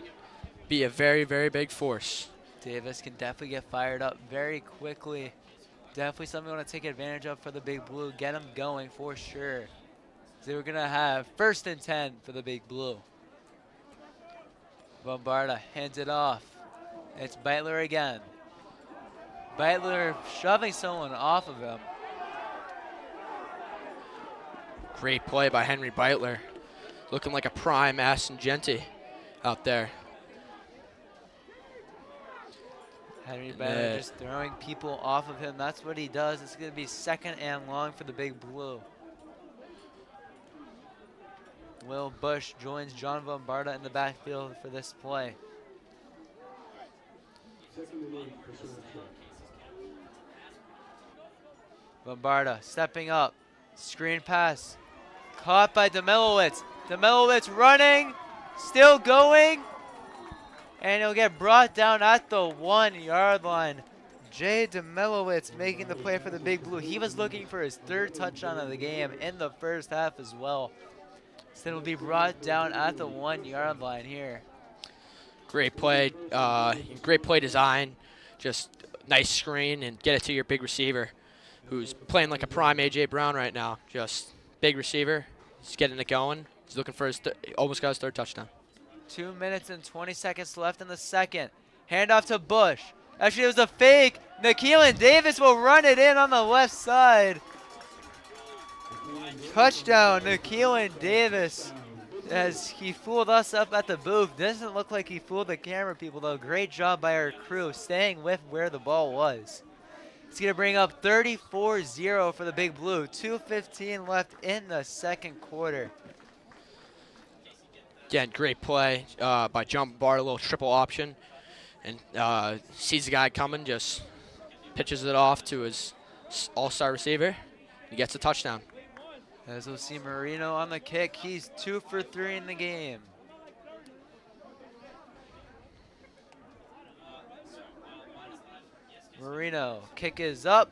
be a very, very big force. Davis can definitely get fired up very quickly. Definitely something we want to take advantage of for the Big Blue. Get him going for sure. So we're going to have 1st and 10 for the Big Blue. Bombarda hands it off. It's Beitler again. Beitler shoving someone off of him. Great play by Henry Beitler. Looking like a prime Aston Genty out there. Henry Beitler just throwing people off of him. That's what he does. It's going to be 2nd and long for the Big Blue. Will Bush joins John Bombarda in the backfield for this play. Bombarda stepping up. Screen pass. Caught by Domilowitz. Domilowitz running. Still going. And he'll get brought down at the 1-yard line. Jay Domilowitz making the play for the Big Blue. He was looking for his 3rd touchdown of the game in the first half as well. Then will be brought down at the 1-yard line here. Great play. Great play design. Just nice screen and get it to your big receiver, who's playing like a prime A.J. Brown right now. Just big receiver. He's getting it going. He's looking for his almost got his 3rd touchdown. 2 minutes and 20 seconds left in the second. Handoff to Bush. Actually, it was a fake. Nakeelan Davis will run it in on the left side. Touchdown, Nakeelan Davis. As he fooled us up at the booth. Doesn't look like he fooled the camera people, though. Great job by our crew staying with where the ball was. It's going to bring up 34-0 for the Big Blue. 2:15 left in the second quarter. Again, great play by John Bar, a little triple option. And sees the guy coming, just pitches it off to his all-star receiver. He gets a touchdown. As we'll see Marino on the kick. He's 2 for 3 in the game. Marino, kick is up.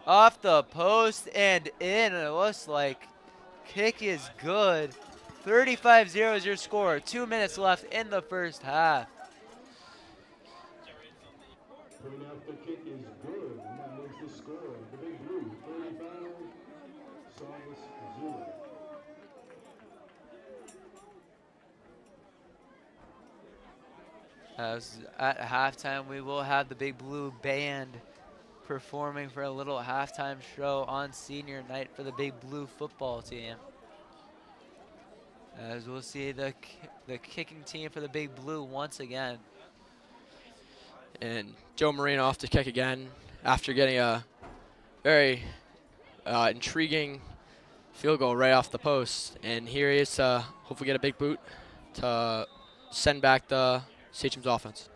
Off the post and in. It looks like kick is good. 35-0 is your score. 2 minutes left in the first half. Point out the kick is good, and that makes the score. The Big Blue, 35, Saugus 0. As at halftime, we will have the Big Blue Band performing for a little halftime show on senior night for the Big Blue football team. As we'll see the kicking team for the Big Blue once again. And Joe Marino off to kick again after getting a very intriguing field goal right off the post. And here he is to hopefully get a big boot to send back the Sachem's offense.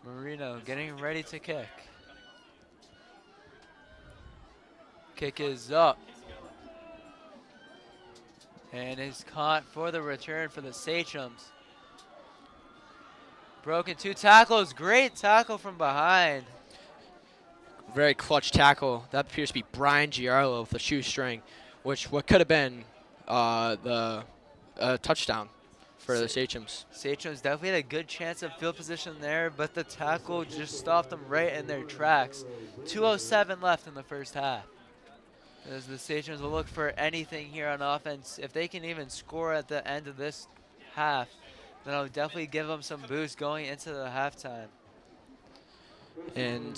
Marino getting ready to kick. Kick is up. And is caught for the return for the Sachems. Broken 2 tackles. Great tackle from behind. Very clutch tackle. That appears to be Brian Giarlo with a shoestring, which what could have been the touchdown for the Sachems. Sachems definitely had a good chance of field position there, but the tackle just stopped them right in their tracks. 2:07 left in the first half. As the Sachems will look for anything here on offense. If they can even score at the end of this half, then I'll definitely give them some boost going into the halftime. And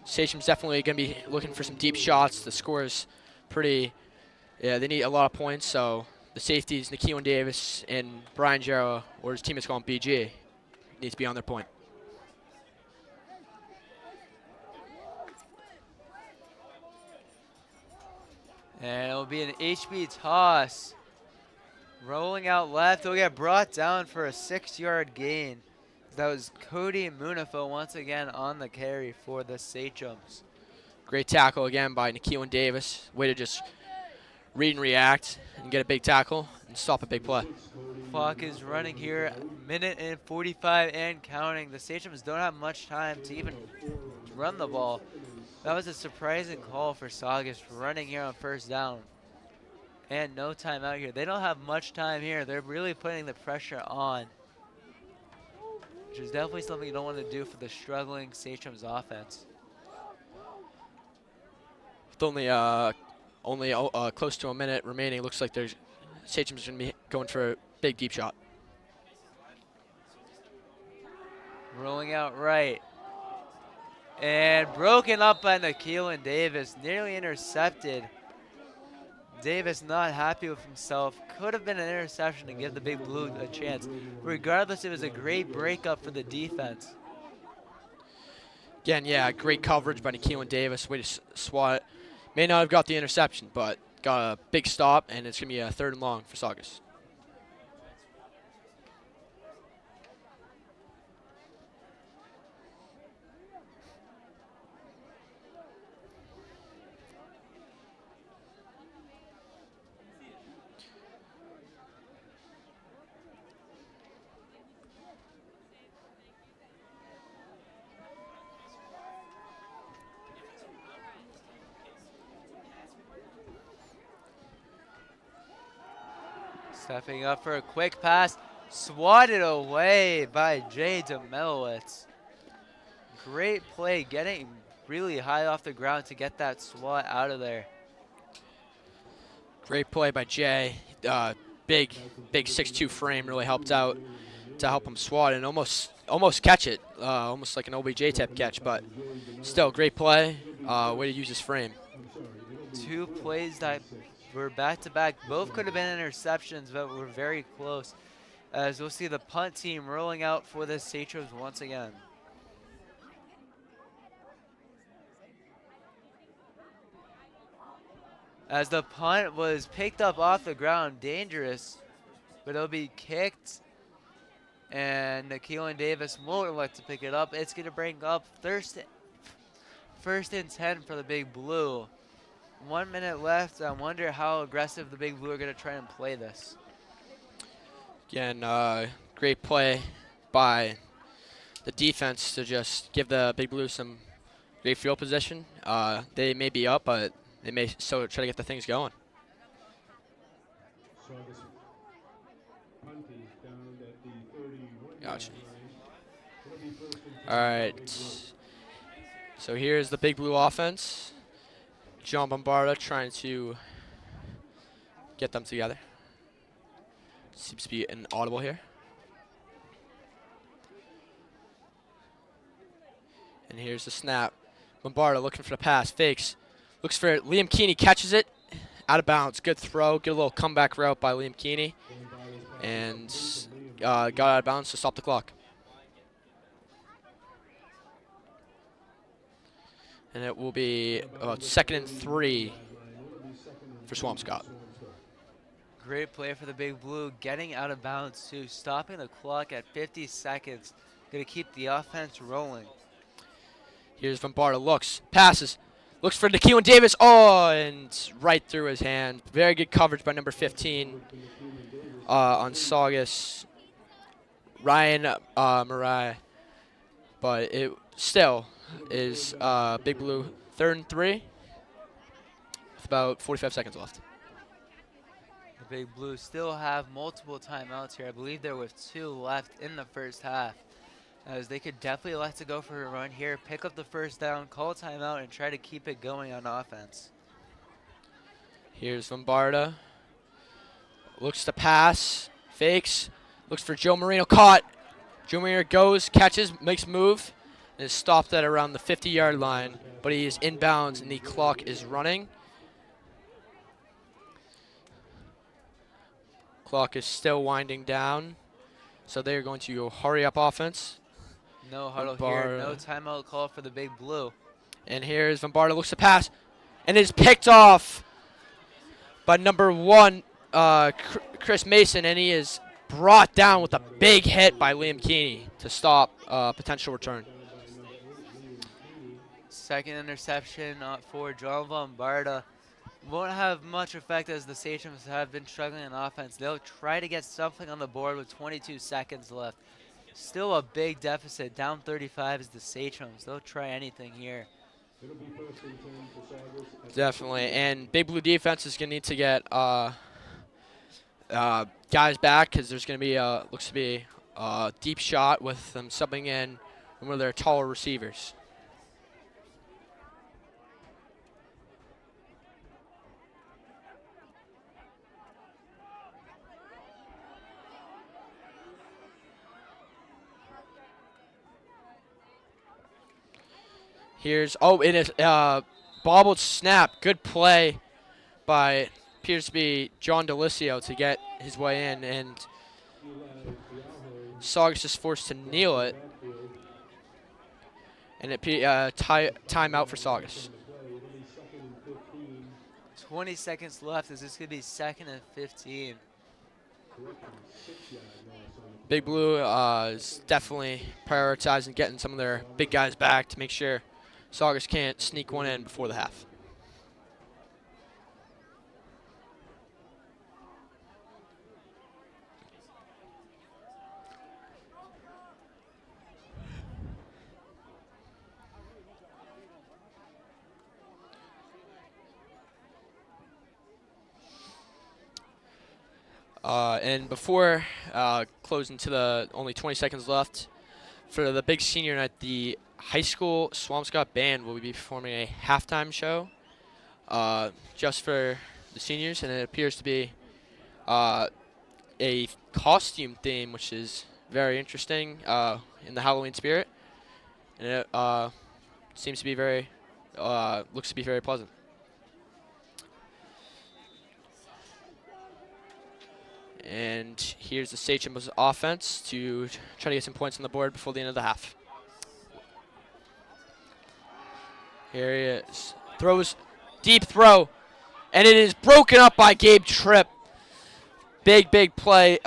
Sachem's definitely going to be looking for some deep shots. The score is pretty, they need a lot of points. So the safeties, Nakeelan Davis and Brian Jarrow, or his team is called BG, needs to be on their point. And it'll be an HB toss. Rolling out left, it'll get brought down for a 6-yard gain. That was Cody Munafo once again on the carry for the Sachems. Great tackle again by Nakeelan Davis. Way to just read and react and get a big tackle and stop a big play. Clock is running here, minute and 45 and counting. The Sachems don't have much time to even run the ball. That was a surprising call for Saugus running here on first down. And no timeout here. They don't have much time here. They're really putting the pressure on, which is definitely something you don't want to do for the struggling Sachems offense. With only close to a minute remaining, looks like there's Sachem's going to be going for a big deep shot. Rolling out right. And broken up by Nakeelan Davis, nearly intercepted. Davis not happy with himself. Could have been an interception to give the Big Blue a chance. Regardless, it was a great breakup for the defense. Again, yeah, great coverage by Nakeelan Davis. Way to swat it. May not have got the interception, but got a big stop, and it's going to be a 3rd and long for Saugus. Stepping up for a quick pass. Swatted away by Jay Demelowitz. Great play, getting really high off the ground to get that swat out of there. Great play by Jay. Big 6'2" frame really helped out to help him swat and almost catch it. Almost like an OBJ type catch, but still great play. Way to use his frame. 2 plays that were back-to-back. Both could have been interceptions, but were very close. As we'll see the punt team rolling out for the Sachems once again. As the punt was picked up off the ground, dangerous, but it'll be kicked. And Keelan Davis won't elect to pick it up. It's going to bring up first and 10 for the Big Blue. 1 minute left. I wonder how aggressive the Big Blue are going to try and play this. Again, great play by the defense to just give the Big Blue some great field position. They may be up, but they may still try to get the things going. Saugus punting down at the 31 Gotcha. line. It'll be first and 10 All right. Big Blue. So here's the Big Blue offense. John Bombarda trying to get them together. Seems to be inaudible here. And here's the snap. Bombarda looking for the pass, fakes. Looks for it. Liam Keeney, catches it. Out of bounds. Good throw. Good little comeback route by Liam Keeney. And got out of bounds to stop the clock. And it will be about 2nd and 3 for Swampscott. Great play for the Big Blue, getting out of bounds too, stopping the clock at 50 seconds. Going to keep the offense rolling. Here's Bombarda, looks, passes, looks for Keelan Davis. Oh, and right through his hand. Very good coverage by number 15 on Saugus, Ryan Mariah. But it still is Big Blue 3rd and 3 with about 45 seconds left. The Big Blue still have multiple timeouts here. I believe there were 2 left in the first half. As they could definitely like to go for a run here, pick up the first down, call timeout, and try to keep it going on offense. Here's Bombarda. Looks to pass, fakes, looks for Joe Marino, caught. Joe Marino goes, catches, makes move, and is stopped at around the 50-yard line, but he is inbounds and the clock is running. Clock is still winding down, so they're going to hurry up offense. No huddle here, no timeout call for the Big Blue. And here's Bombarda, looks to pass, and is picked off by number 1, Chris Mason, and he is brought down with a big hit by Liam Keeney to stop potential return. Second interception for John Bombarda. Won't have much effect as the Sachems have been struggling in offense. They'll try to get something on the board with 22 seconds left. Still a big deficit, down 35 is the Sachems. They'll try anything here. It'll be first and 10 for Saugus. Definitely, and Big Blue defense is going to need to get guys back because there's going to be looks to be a deep shot with them subbing in one of their taller receivers. Here's, it is bobbled snap. Good play by, appears to be John Delisio to get his way in, and Saugus is forced to kneel it. And it timeout for Saugus. 20 seconds left. Is this going to be 2nd and 15? Big Blue is definitely prioritizing getting some of their big guys back to make sure Saugus can't sneak one in before the half. And before closing to the only 20 seconds left, for the big senior night, the high school Swampscott band will be performing a halftime show just for the seniors, and it appears to be a costume theme, which is very interesting in the Halloween spirit, and it seems to be looks to be very pleasant. And here's the Sachem's offense to try to get some points on the board before the end of the half. Here he is. Throws, deep throw, and it is broken up by Gabe Tripp. Big play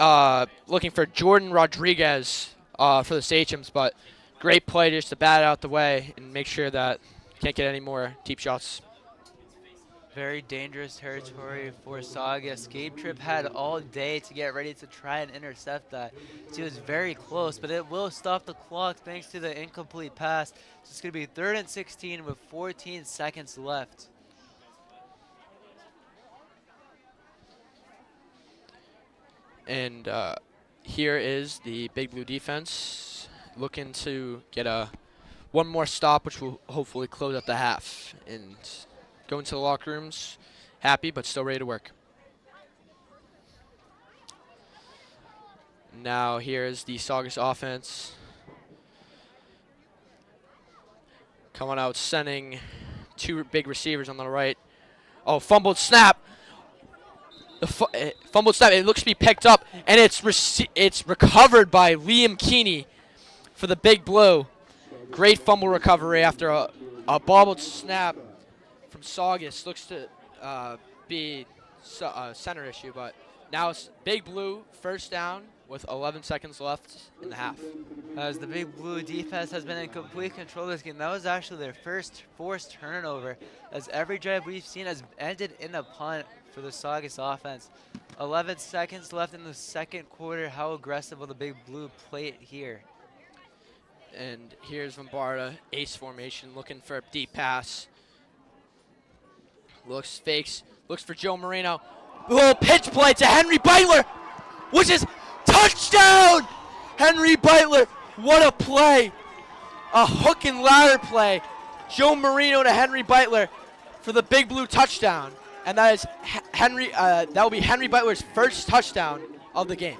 looking for Jordan Rodriguez for the Sachems, but great play just to bat it out the way and make sure that can't get any more deep shots. Very dangerous territory for Saugus. Gabe Tripp had all day to get ready to try and intercept that. He was very close, but it will stop the clock thanks to the incomplete pass. So it's going to be 3rd and 16 with 14 seconds left. And here is the Big Blue defense looking to get one more stop, which will hopefully close out the half. And go into the locker rooms happy, but still ready to work. Now here's the Saugus offense. Coming out, sending 2 big receivers on the right. Oh, fumbled snap. Fumbled snap. It looks to be picked up, and it's recovered by Liam Keeney for the Big Blue. Great fumble recovery after a bobbled snap from Saugus. Looks to be a center issue, but now it's Big Blue first down with 11 seconds left in the half. As the Big Blue defense has been in complete control of this game, that was actually their first forced turnover, as every drive we've seen has ended in a punt for the Saugus offense. 11 seconds left in the second quarter. How aggressive will the Big Blue play it here? And here's Vambarda, ace formation, looking for a deep pass. Fakes, looks for Joe Marino. Little pitch play to Henry Beitler, which is touchdown! Henry Beitler, what a play! A hook and ladder play. Joe Marino to Henry Beitler for the Big Blue touchdown. And that is that will be Henry Beitler's first touchdown of the game.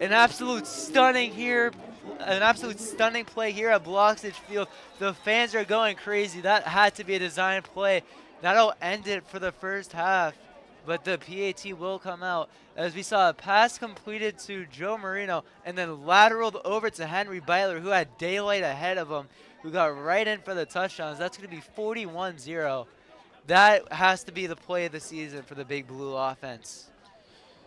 An absolute stunning play here at Bloxage Field. The fans are going crazy. That had to be a design play. That'll end it for the first half. But the PAT will come out, as we saw a pass completed to Joe Marino and then lateraled over to Henry Beitler, who had daylight ahead of him, who got right in for the touchdowns. That's going to be 41-0. That has to be the play of the season for the Big Blue offense.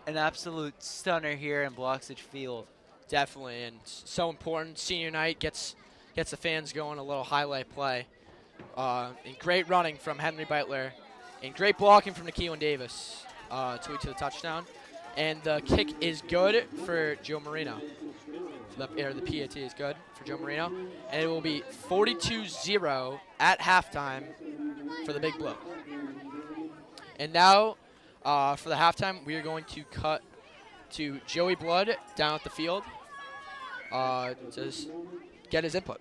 An absolute stunner here in Bloxage Field. Definitely, and so important. Senior night gets the fans going, a little highlight play. And great running from Henry Beitler. And great blocking from Nakeelan Davis to lead to the touchdown. And the kick is good for Joe Marino. The PAT is good for Joe Marino. And it will be 42-0 at halftime for the Big Blue. And now for the halftime, we are going to cut to Joey Blood down at the field to get his input.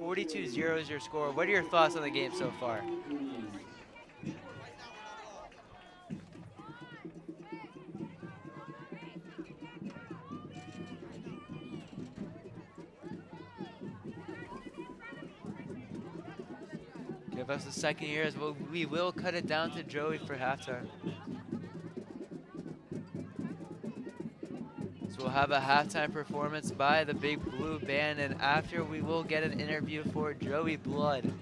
42-0 is your score. What are your thoughts on the game so far? Give us a second here, as we will cut it down to Joey for halftime. So we'll have a halftime performance by the Big Blue Band, and after we will get an interview for Joey Blood.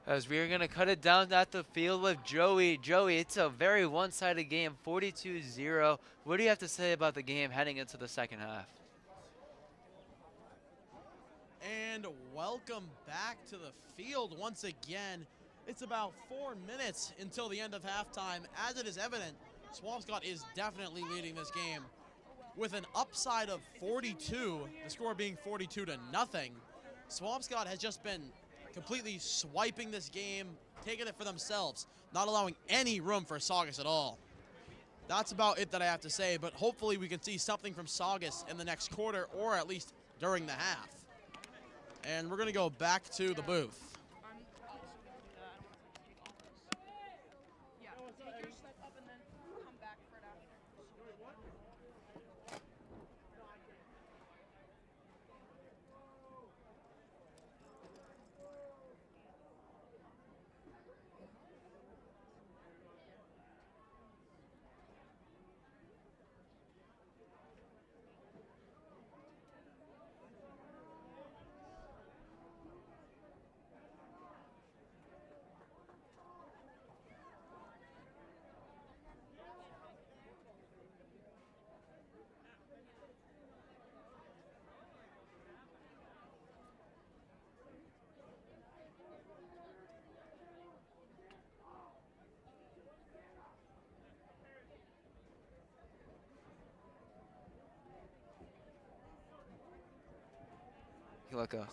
As we are going to cut it down at the field with Joey. Joey, it's a very one-sided game, 42-0. What do you have to say about the game heading into the second half? And welcome back to the field once again. It's about 4 minutes until the end of halftime. As it is evident, Swampscott is definitely leading this game with an upside of 42, the score being 42-0. Swampscott has just been completely swiping this game, taking it for themselves, not allowing any room for Saugus at all. That's about it that I have to say, but hopefully we can see something from Saugus in the next quarter or at least during the half. And we're going to go back to the booth. Let go.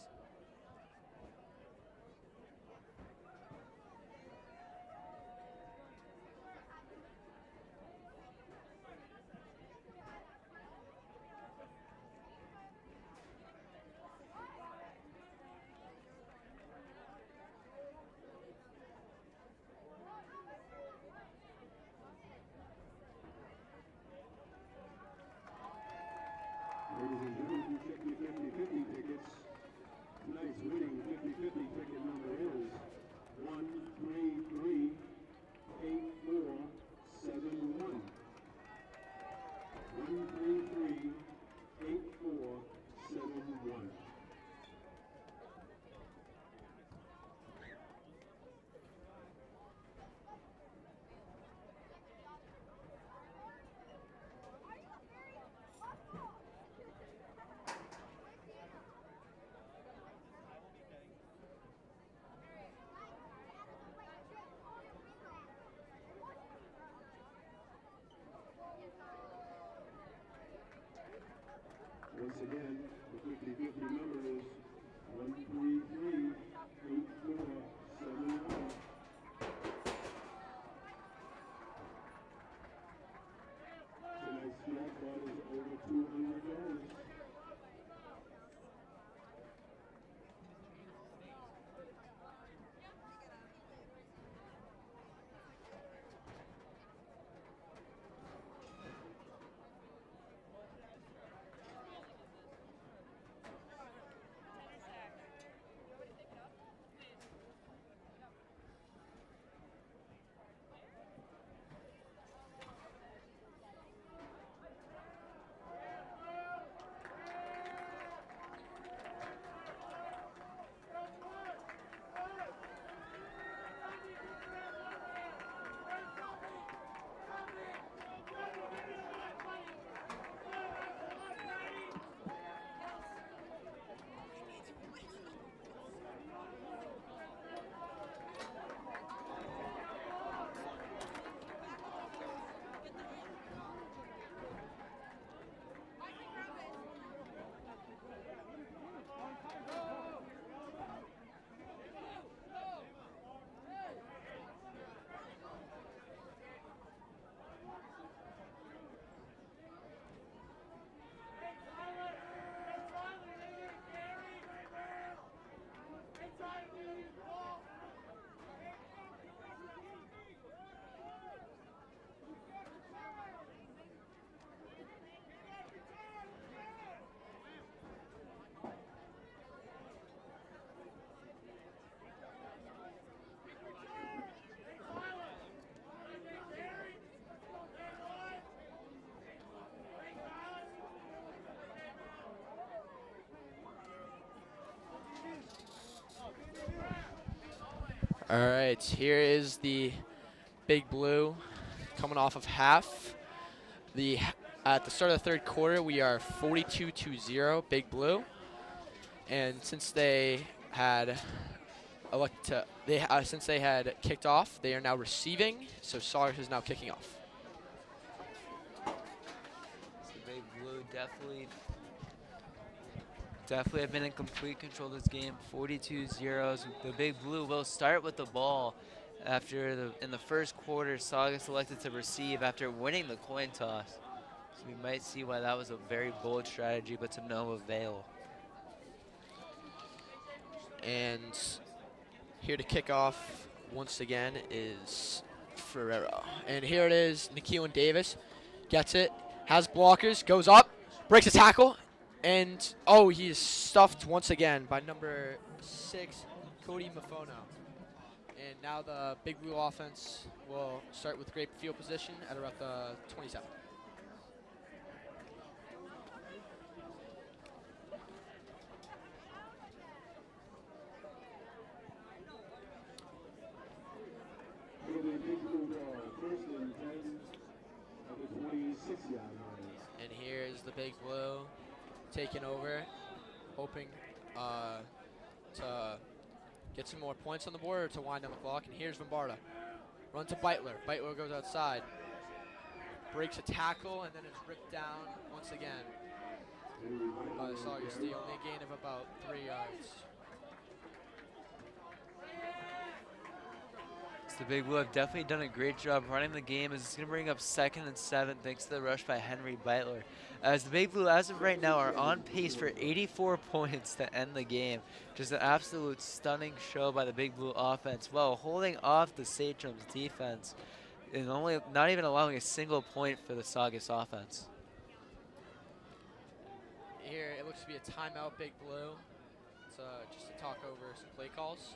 Ladies and gentlemen, you check your 50-50 tickets. Tonight's winning 50-50 ticket number is 133-8471. 133-8471. Once again, the 50-50 number is 133-8471. Tonight's jackpot is over $200. All right, here is the Big Blue coming off of half. At the start of the third quarter, we are 42-0 Big Blue, and since they had since they had kicked off, they are now receiving. So Saugus is now kicking off. The Big Blue definitely have been in complete control of this game. 42-0. The Big Blue will start with the ball after in the first quarter. Saugus elected to receive after winning the coin toss. So we might see why that was a very bold strategy, but to no avail. And here to kick off once again is Ferrero. And here it is, Nikhil Davis gets it, has blockers, goes up, breaks a tackle, and oh, he is stuffed once again by number 6, Cody Mafono. And now the Big Blue offense will start with great field position at about the 27. It'll be a big blue ball. First and 10 at the 46-yard line. And here's the Big Blue taking over, hoping to get some more points on the board or to wind down the clock. And here's Bombarda. Run to Beitler. Beitler goes outside. Breaks a tackle and then is ripped down once again by the Saugus. The only gain of about 3 yards. So the Big Blue have definitely done a great job running the game, as it's going to bring up 2nd and 7 thanks to the rush by Henry Beitler. As the Big Blue, as of right now, are on pace for 84 points to end the game. Just an absolute stunning show by the Big Blue offense, while holding off the Sachems defense and not even allowing a single point for the Saugus offense. Here it looks to be a timeout, Big Blue. It's just to talk over some play calls.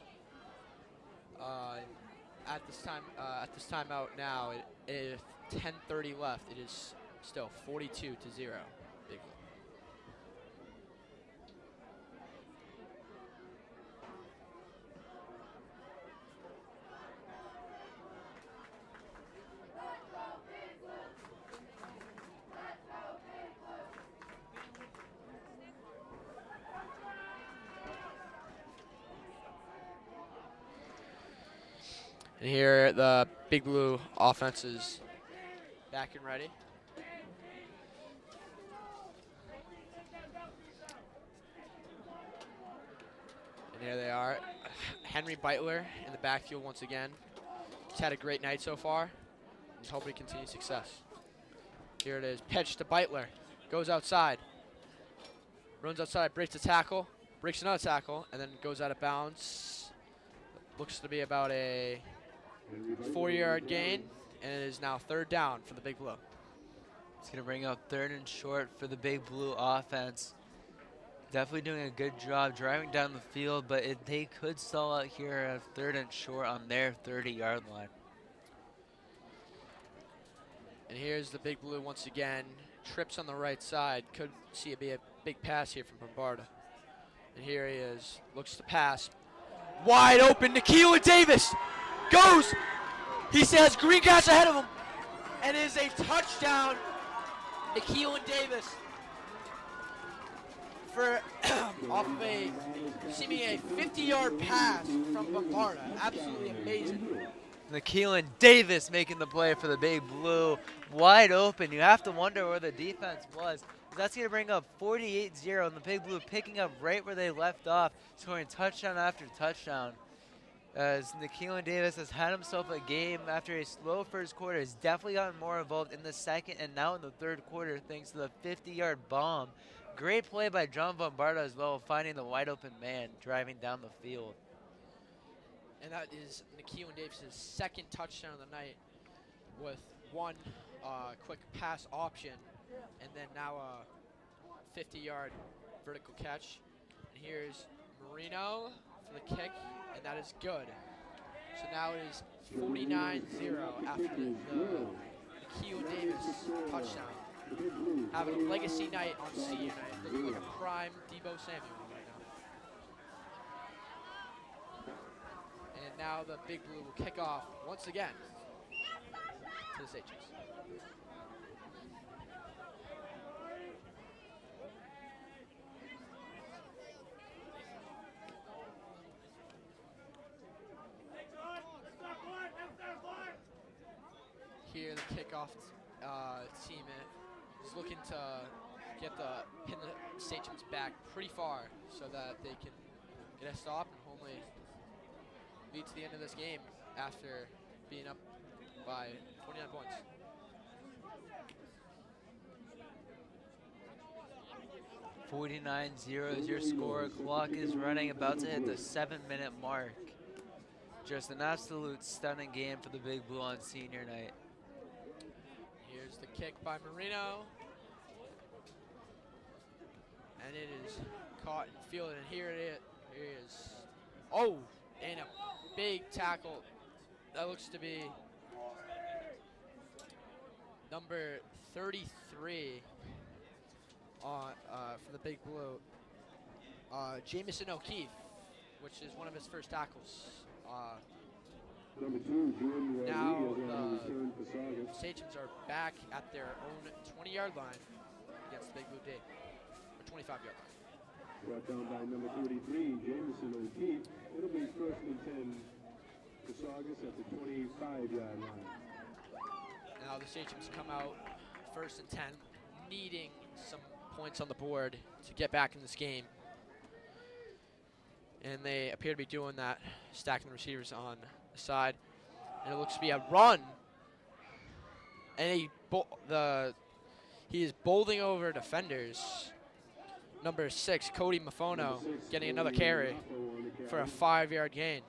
At this timeout now, it is 10:30 left. It is still 42-0. Big Blue. And here the Big Blue offense is back and ready. And here they are. Henry Beitler in the backfield once again. He's had a great night so far. He's hoping to continue success. Here it is. Pitch to Beitler. Goes outside. Runs outside, breaks a tackle, breaks another tackle, and then goes out of bounds. Looks to be about a 4-yard gain, and it is now 3rd down for the Big Blue. It's going to bring up 3rd and short for the Big Blue offense. Definitely doing a good job driving down the field, but they could stall out here at 3rd and short on their 30-yard line. And here's the Big Blue once again. Trips on the right side. Could see it be a big pass here from Bombarda. And here he is. Looks to pass. Wide open. Nikhil Davis goes. He says green grass ahead of him. And it is a touchdown. Nikhil Davis for off of a seeming a 50-yard pass from Bombarda. Absolutely amazing. Nikhil Davis making the play for the Big Blue. Wide open. You have to wonder where the defense was. That's going to bring up 48-0, and the Big Blue picking up right where they left off, scoring touchdown after touchdown. As Nikhil Davis has had himself a game after a slow first quarter. He's definitely gotten more involved in the second and now in the third quarter thanks to the 50-yard bomb. Great play by John Bombarda as well, finding the wide open man driving down the field. And that is Nikhil Davis' 2nd touchdown of the night with one quick pass option and then now a 50-yard vertical catch. And here's Marino for the kick, and that is good. So now it is 49-0 after the Nikhil Davis touchdown. Having a legacy night on senior night. Looking like a prime Debo Samuel right now. And now the Big Blue will kick off once again to the Sachems. Here the kickoff team is looking to pin the Sachems back pretty far so that they can get a stop and hopefully lead to the end of this game after being up by 29 points. .49-0 is your score. Clock is running, about to hit the 7-minute mark. Just an absolute stunning game for the Big Blue on senior night. Here's the kick by Marino. And it is caught and fielded, and here it is. Oh, and a big tackle. That looks to be number 33 on for the Big Blue. Jamison O'Keefe, which is one of his first tackles. Number 2, Jim Now Rodriguez on the return for Saugus. Sachems are back at their own 20-yard line against the Big Blue D, or 25-yard line. Brought down by number 33, Jamison O'Keefe. It'll be 1st and 10 for Saugus at the 25-yard line. Now the Sachems come out 1st and 10, needing some points on the board to get back in this game. And they appear to be doing that, stacking the receivers on the side. And it looks to be a run. And he is bowling over defenders. Number 6, Cody Mafono, getting another carry for a 5-yard gain.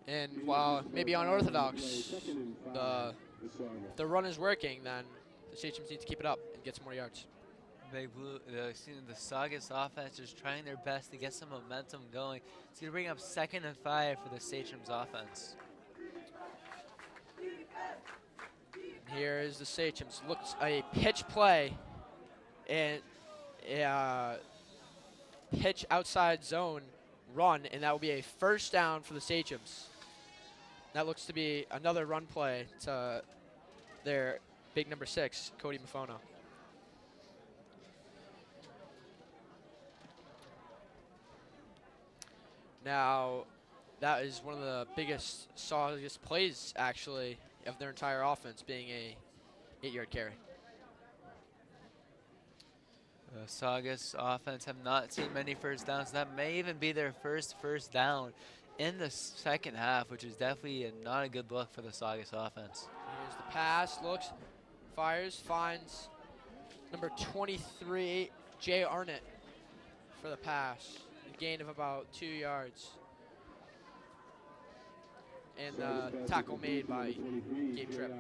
And while maybe unorthodox, the run is working, then the Sachems need to keep it up and get some more yards. Big Blue, the Saugus offense is trying their best to get some momentum going. It's going to bring up 2nd and 5 for the Sachems offense. Here is the Sachems. Looks a pitch play and a pitch outside zone run, and that will be a 1st down for the Sachems. That looks to be another run play to their big number 6, Cody Mafono. Now, that is one of the biggest Saugus plays, actually, of their entire offense, being a 8-yard carry. The Saugus offense have not seen many 1st downs. That may even be their first down in the 2nd half, which is definitely not a good look for the Saugus offense. Here's the pass, looks, fires, finds number 23, Jay Arnett, for the pass. A gain of about 2 yards. And tackle made by Gabe Tripp.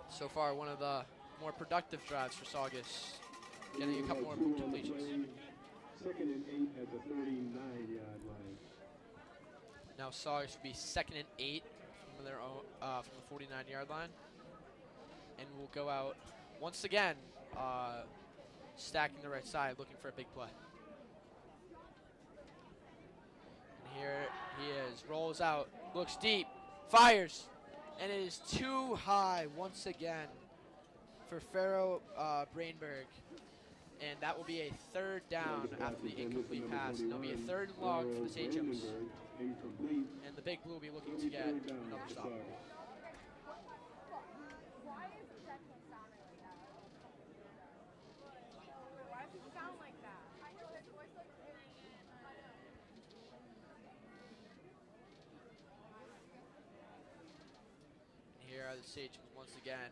So far, one of the more productive drives for Saugus, getting a couple more completions. 2nd and 8 at the 39-yard line. Now Saugus will be 2nd and 8 from their own from the 49-yard line, and will go out once again, stacking the right side, looking for a big play. And here he is, rolls out, looks deep, fires, and it is too high once again for Pharaoh Brainberg. And that will be a 3rd down after the incomplete pass. And it'll be a 3rd and long for the Sachems. And the Big Blue will be looking to get another stop. Here are the Sachems once again.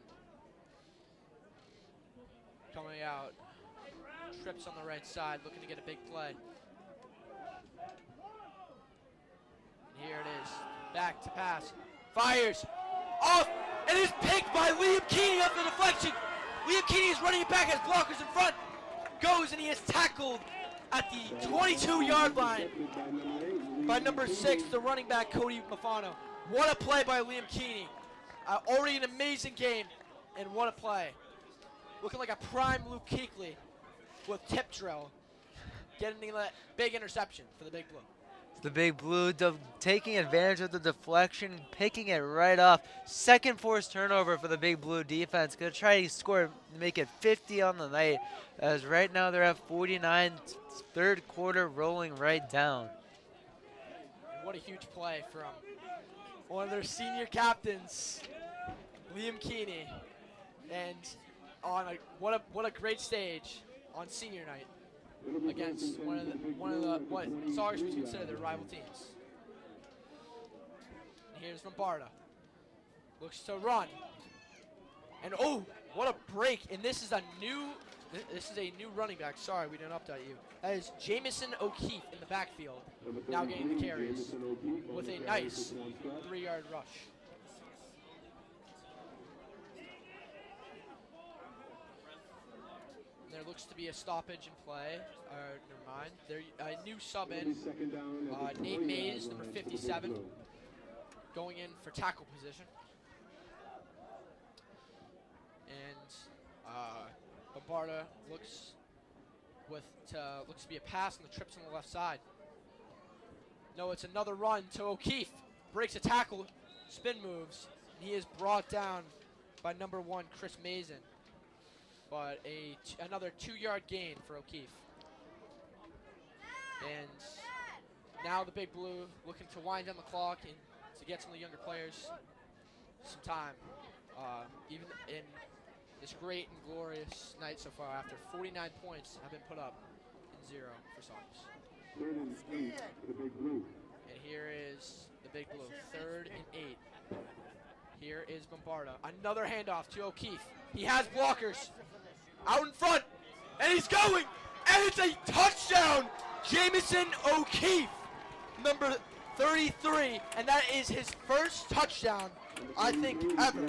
Coming out. Trips on the right side, looking to get a big play. And here it is. Back to pass. Fires. Off. And is picked by Liam Keeney off the deflection. Liam Keeney is running it back as blockers in front. Goes and he is tackled at the 22-yard line by number 6, the running back, Cody Mafono. What a play by Liam Keeney. Already an amazing game, and what a play. Looking like a prime Luke Kuechly. with tip drill, getting that big interception for the Big Blue. The Big Blue taking advantage of the deflection, picking it right off. Second forced turnover for the Big Blue defense. Going to try to score, make it 50 on the night, as right now they're at 49, third quarter rolling right down. And what a huge play from one of their senior captains, Liam Keeney, and on what a great stage on senior night against one of the what Saugus would consider their rival teams. And here's Bombarda. Looks to run. And oh, what a break. And this is a new running back. Sorry, we didn't update you. That is Jamison O'Keefe in the backfield, now getting the carries with a nice 3-yard rush. There looks to be a stoppage in play. Never mind. There a new sub in. Nate Mays, number 57, going in for tackle position. And Bombarda looks to be a pass, and the trip's on the left side. No, it's another run to O'Keefe. Breaks a tackle, spin moves, and he is brought down by number 1, Chris Mason. But another 2-yard gain for O'Keefe. And now the Big Blue looking to wind down the clock and to get some of the younger players some time. Even in this great and glorious night so far, after 49 points have been put up in 0 for Saugus. And here is the Big Blue, 3rd and 8. Here is Bombarda. Another handoff to O'Keefe. He has blockers. Out in front, and he's going, and it's a touchdown! Jamison O'Keefe, number 33, and that is his first touchdown, I think, ever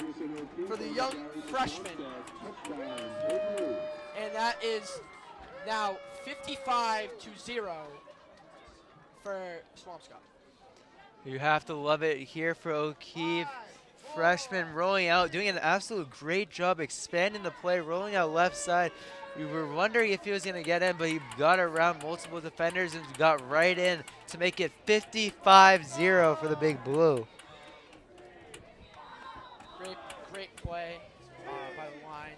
for the young freshman. And that is now 55-0 for Swampscott. You have to love it here for O'Keefe. Freshman rolling out, doing an absolute great job expanding the play, rolling out left side. We were wondering if he was going to get in, but he got around multiple defenders and got right in to make it 55-0 for the Big Blue. Great play by the line,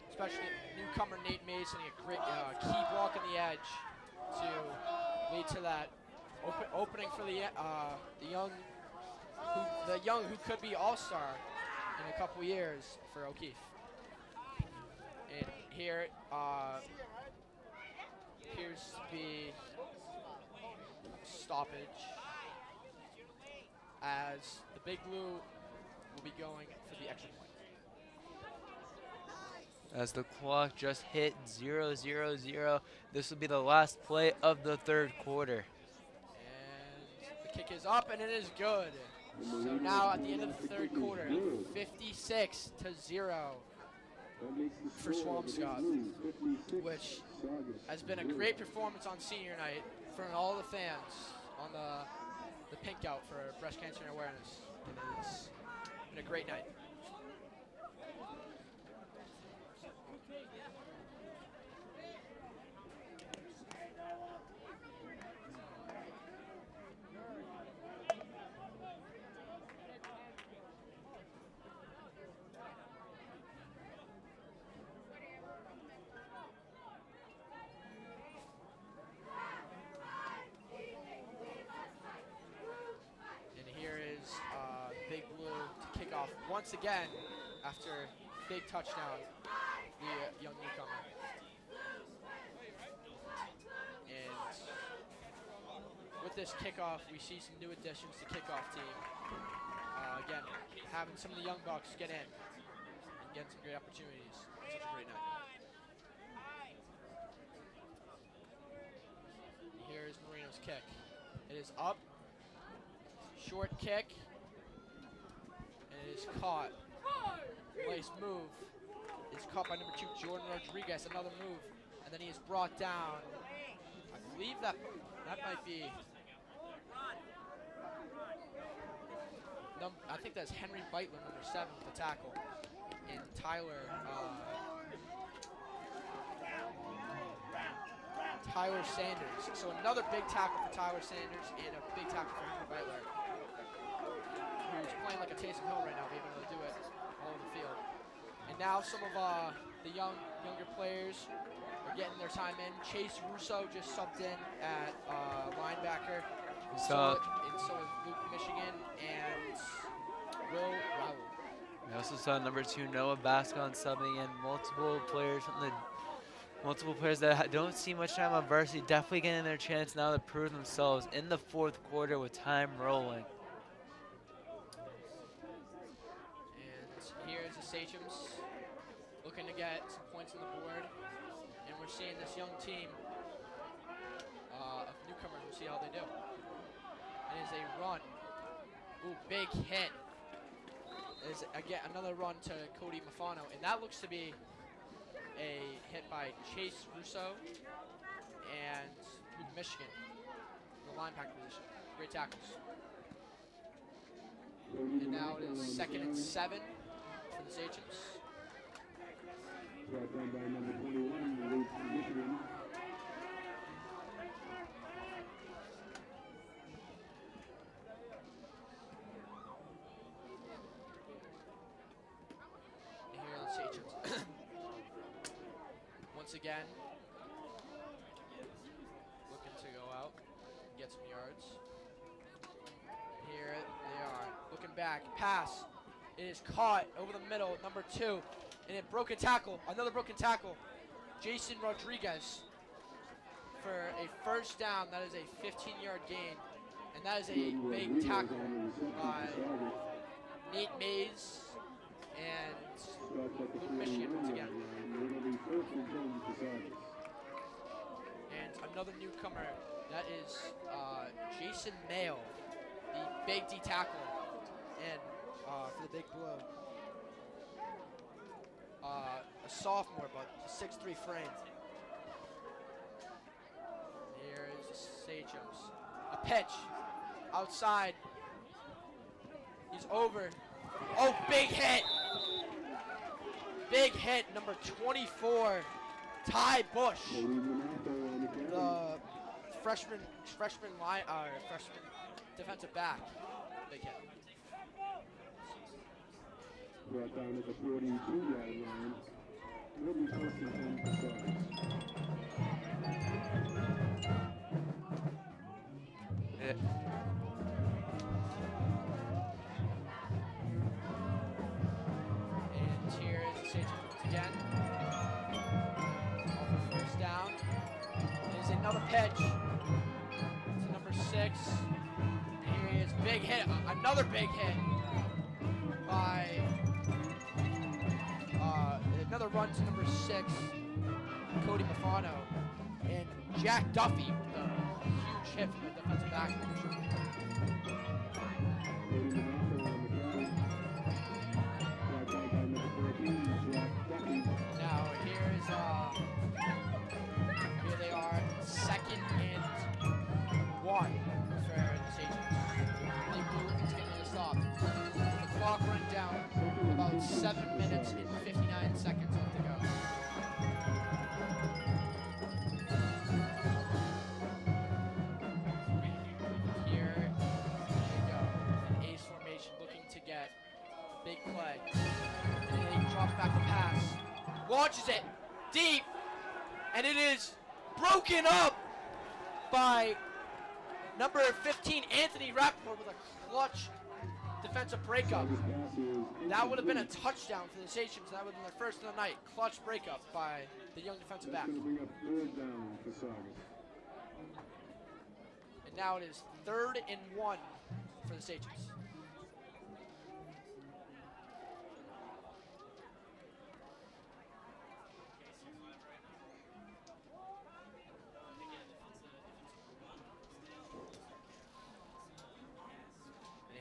especially newcomer Nate Mason, a great key block on the edge to lead to that opening for the young who could be all-star in a couple years for O'Keefe. And here appears to be stoppage as the Big Blue will be going for the extra point. As the clock just hit 0-0-0, this will be the last play of the third quarter. And the kick is up, and it is good. So now at the end of the third quarter, 56-0 for Swampscott, which has been a great performance on senior night for all the fans on the pink out for breast cancer awareness. It's been a great night. Once again, after big touchdown, the young newcomer. And with this kickoff, we see some new additions to kickoff team. Again, having some of the young bucks get in and get some great opportunities. Such a great night. Here's Marino's kick. It is up. Short kick. Is caught. Nice move. Is caught by number 2, Jordan Rodriguez. Another move. And then he is brought down. I believe that might be. I think that's Henry Beitler, number 7, with the tackle. And Tyler. Tyler Sanders. So another big tackle for Tyler Sanders and a big tackle for Henry Beitler, who's playing like a Taysom Hill right now, being able to do it all over the field. And now some of the younger players are getting their time in. Chase Russo just subbed in at linebacker. So is Luke Michigan and Will Raul. We also saw number 2 Noah Bascon subbing in. Multiple players that don't see much time on varsity definitely getting their chance now to prove themselves in the 4th quarter with time rolling. And here's the Sachems looking to get some points on the board. And we're seeing this young team of newcomers. We'll see how they do. It is a run. Ooh, big hit. Is again another run to Cody Mafano, and that looks to be a hit by Chase Russo and Luke Michigan in the linebacker position. Great tackles. And now it is 2nd and 7 for the Sachems. Brought down by number 21, Luke Michigan. Once again, looking to go out and get some yards. Here they are, looking back, pass. It is caught over the middle, number 2, and a broken tackle, another broken tackle. Jason Rodriguez for a first down. That is a 15-yard gain, and that is a big tackle by Nate Mays and Luke Michigan once again. And another newcomer, that is Jason Mayo, the big D tackle, and for the Big Blue. A sophomore, but a 6'3" frame. Here is the Sachems. A pitch outside. He's over. Oh, big hit! Big hit, number 24, Ty Bush, the freshman defensive back. Big hit. Brought down at the 42-yard line. Will be first and 10 for Saugus. And here is the Sachems once again. First down. There's another pitch to number 6. Here he is, big hit, another big hit by another run to number 6, Cody Mafano, and Jack Duffy with a huge hit from the defensive back. Now here they are, 2nd and 1 for the Sachems. They will continue to stop. The clock run down, about 7 minutes and 59 seconds left to go. Here they go, an ace formation looking to get a big play. And he drops back the pass, launches it deep, and it is broken up by number 15, Anthony Rappaport, with a clutch defensive breakup. That would have been a touchdown for the Sachems. That would have been their first of the night. Clutch breakup by the young defensive back. That's going to bring up 3rd down for Saugus. And now it is 3rd and 1 for the Sachems.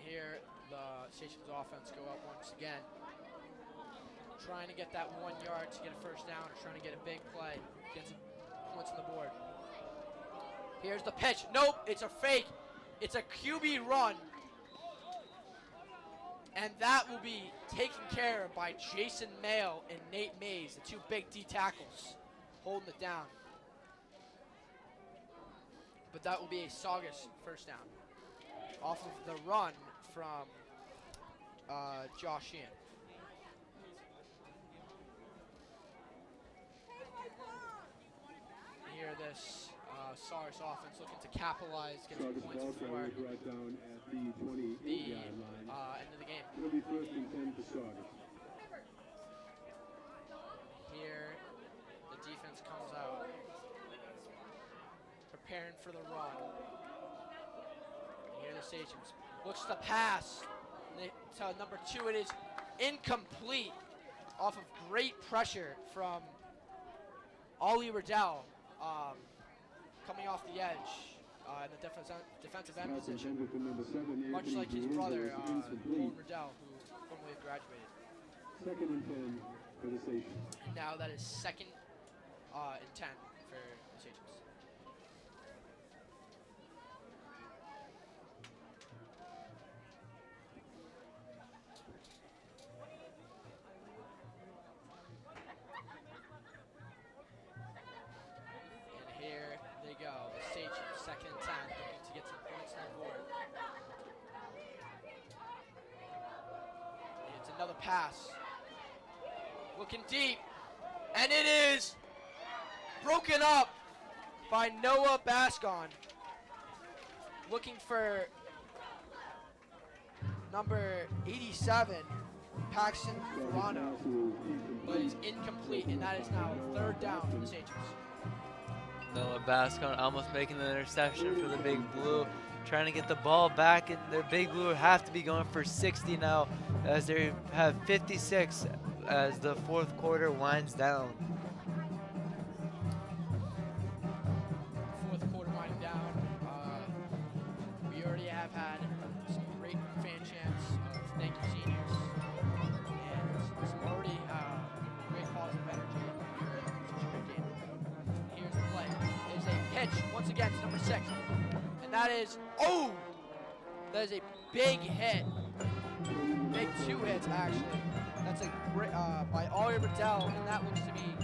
Here, the Sachems offense go up once again, trying to get that 1 yard to get a first down, or trying to get a big play, get some points on the board. Here's the pitch. Nope, it's a fake. It's a QB run. And that will be taken care of by Jason Mayo and Nate Mays, the 2 big D tackles, holding it down. but that will be a Saugus first down off of the run from Josh Sheehan. Here this Saugus offense looking to capitalize, get some Saugus points ball before carrier brought down at the 28-yard line. end of the game. It'll be 1st and 10 for Saugus. Here the defense comes out, preparing for the run. Here the Sachems looks to pass to number 2. It is incomplete off of great pressure from Ollie Riddell, coming off the edge in the defensive end Pass position, intended for number 7, much Anthony like his Giroux, brother, is incomplete. Colin Riddell, who formerly graduated. 2nd and 10 for the Sachems. Now that is 2nd and 10 for the Sachems. And here they go, the Sachems, 2nd and 10, looking to get some points on the board. It's another pass. Looking deep, and it is broken up by Noah Bascon. Looking for number 87, Paxton Ferrano, but is incomplete, and that is now 3rd down for the Sachems. Noah Bascon almost making the interception for the Big Blue, trying to get the ball back, and their Big Blue have to be going for 60 now as they have 56 as the 4th quarter winds down. 4th quarter winding down. We already have had some great fan chants of thank you seniors, and some already great positive energy here at such a good game. Here's the play. There's a pitch once again to number 6, and that is that is a big hit. Big 2 hits actually. That's a great by Ollie Riddell, and that looks to be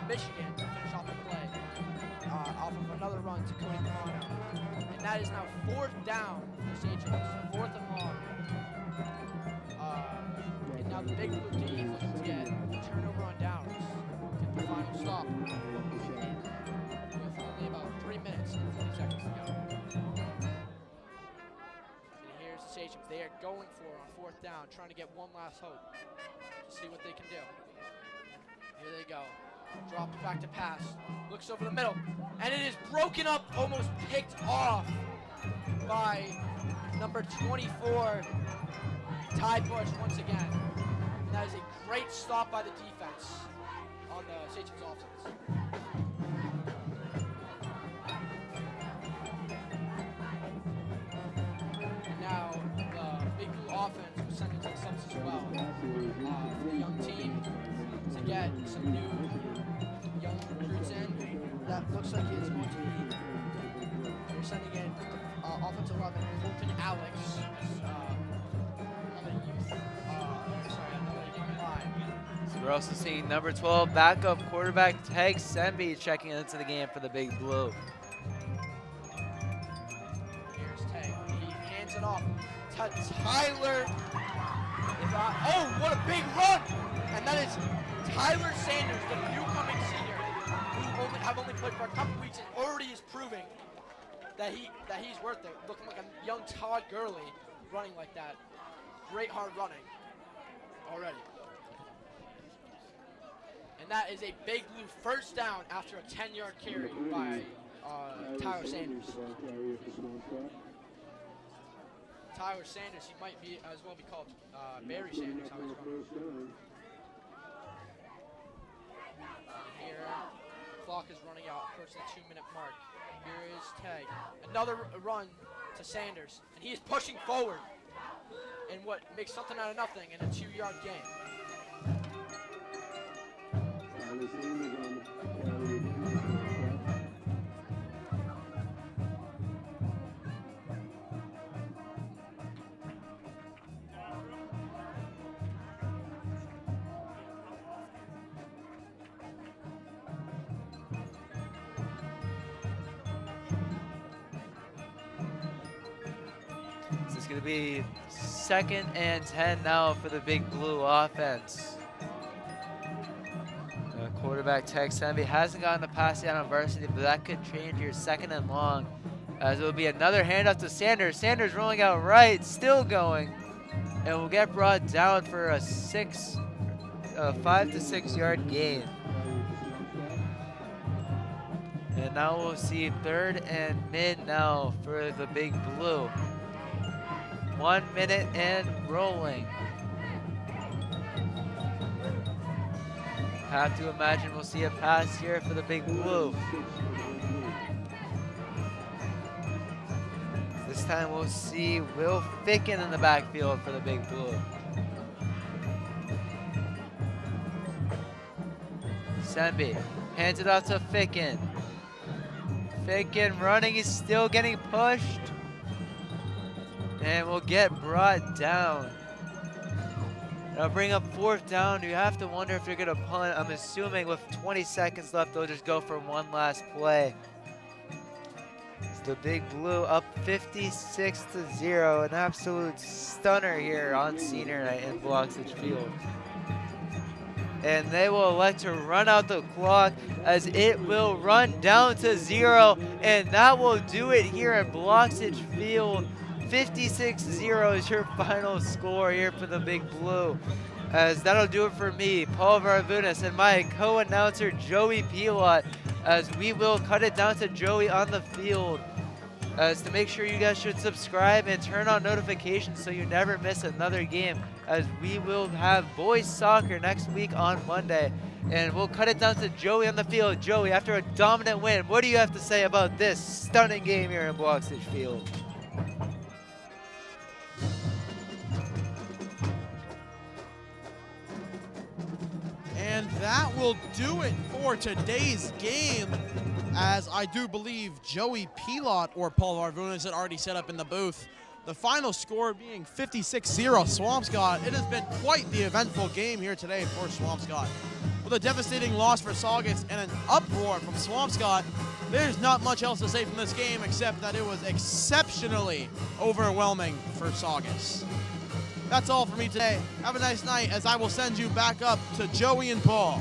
Michigan to finish off the play off of another run to Cody Cavano. And that is now 4th down for the Sachems, 4th and long. And now the Big Blue D is looking to get a turnover on downs, get the final stop with only about 3 minutes and 40 seconds to go. And here's the Sachems. They are going for it on 4th down, trying to get one last hope to see what they can do. Here they go. Drop back to pass. Looks over the middle. And it is broken up, almost picked off by number 24, Ty Bush once again. And that is a great stop by the defense on the Sachems offense. And now the Big Blue offense was sending to the subs as well. For the young team to get some new young recruits in. That looks like it's going to be, they're sending in offensive 11, Colton Alex, another youth, another young line. So we're also seeing number 12 backup quarterback Tag Semby checking into the game for the Big Blue. Here's Tay. He hands it off to Tyler. What a big run! And that is Tyler Sanders, the newcoming senior, who have only played for a couple weeks and already is proving that he's worth it. Looking like a young Todd Gurley running like that. Great hard running already. And that is a Big Blue first down after a 10-yard carry by Tyler Sanders. Tyler Sanders, he might be as well be called Barry Sanders, how he's running. Here, clock is running out, approaching the 2-minute mark. Here is Tag. Another run to Sanders, and he is pushing forward in what makes something out of nothing in a 2-yard gain. So it's going to be 2nd and 10 now for the Big Blue offense. Quarterback Tech Senby hasn't gotten a pass yet on Varsity, but that could change here. 2nd and long, as it will be another handoff to Sanders. Sanders rolling out right, still going, and will get brought down for a 5 to 6 yard gain. And now we'll see 3rd and mid now for the Big Blue. 1 minute and rolling. Have to imagine we'll see a pass here for the Big Blue. This time we'll see Will Ficken in the backfield for the Big Blue. Senby hands it off to Ficken. Ficken running, he's still getting pushed. And will get brought down. That'll bring up 4th down. You have to wonder if they're going to punt. I'm assuming with 20 seconds left, they'll just go for one last play. It's the Big Blue up 56-0. An absolute stunner here on senior night in Bloxage Field. And they will elect to run out the clock as it will run down to 0. And that will do it here at Bloxage Field. 56-0 is your final score here for the Big Blue. As that'll do it for me, Paul Varvunas, and my co-announcer Joey Pilot, as we will cut it down to Joey on the field. As to make sure you guys should subscribe and turn on notifications so you never miss another game, as we will have boys soccer next week on Monday. And we'll cut it down to Joey on the field. Joey, after a dominant win, what do you have to say about this stunning game here in Bloxage Field? And that will do it for today's game, as I do believe Joey Pilot or Paul Varvunas had already set up in the booth. The final score being 56-0 Swampscott. It has been quite the eventful game here today for Swampscott. With a devastating loss for Saugus and an uproar from Swampscott, there's not much else to say from this game except that it was exceptionally overwhelming for Saugus. That's all for me today. Have a nice night, as I will send you back up to Joey and Paul.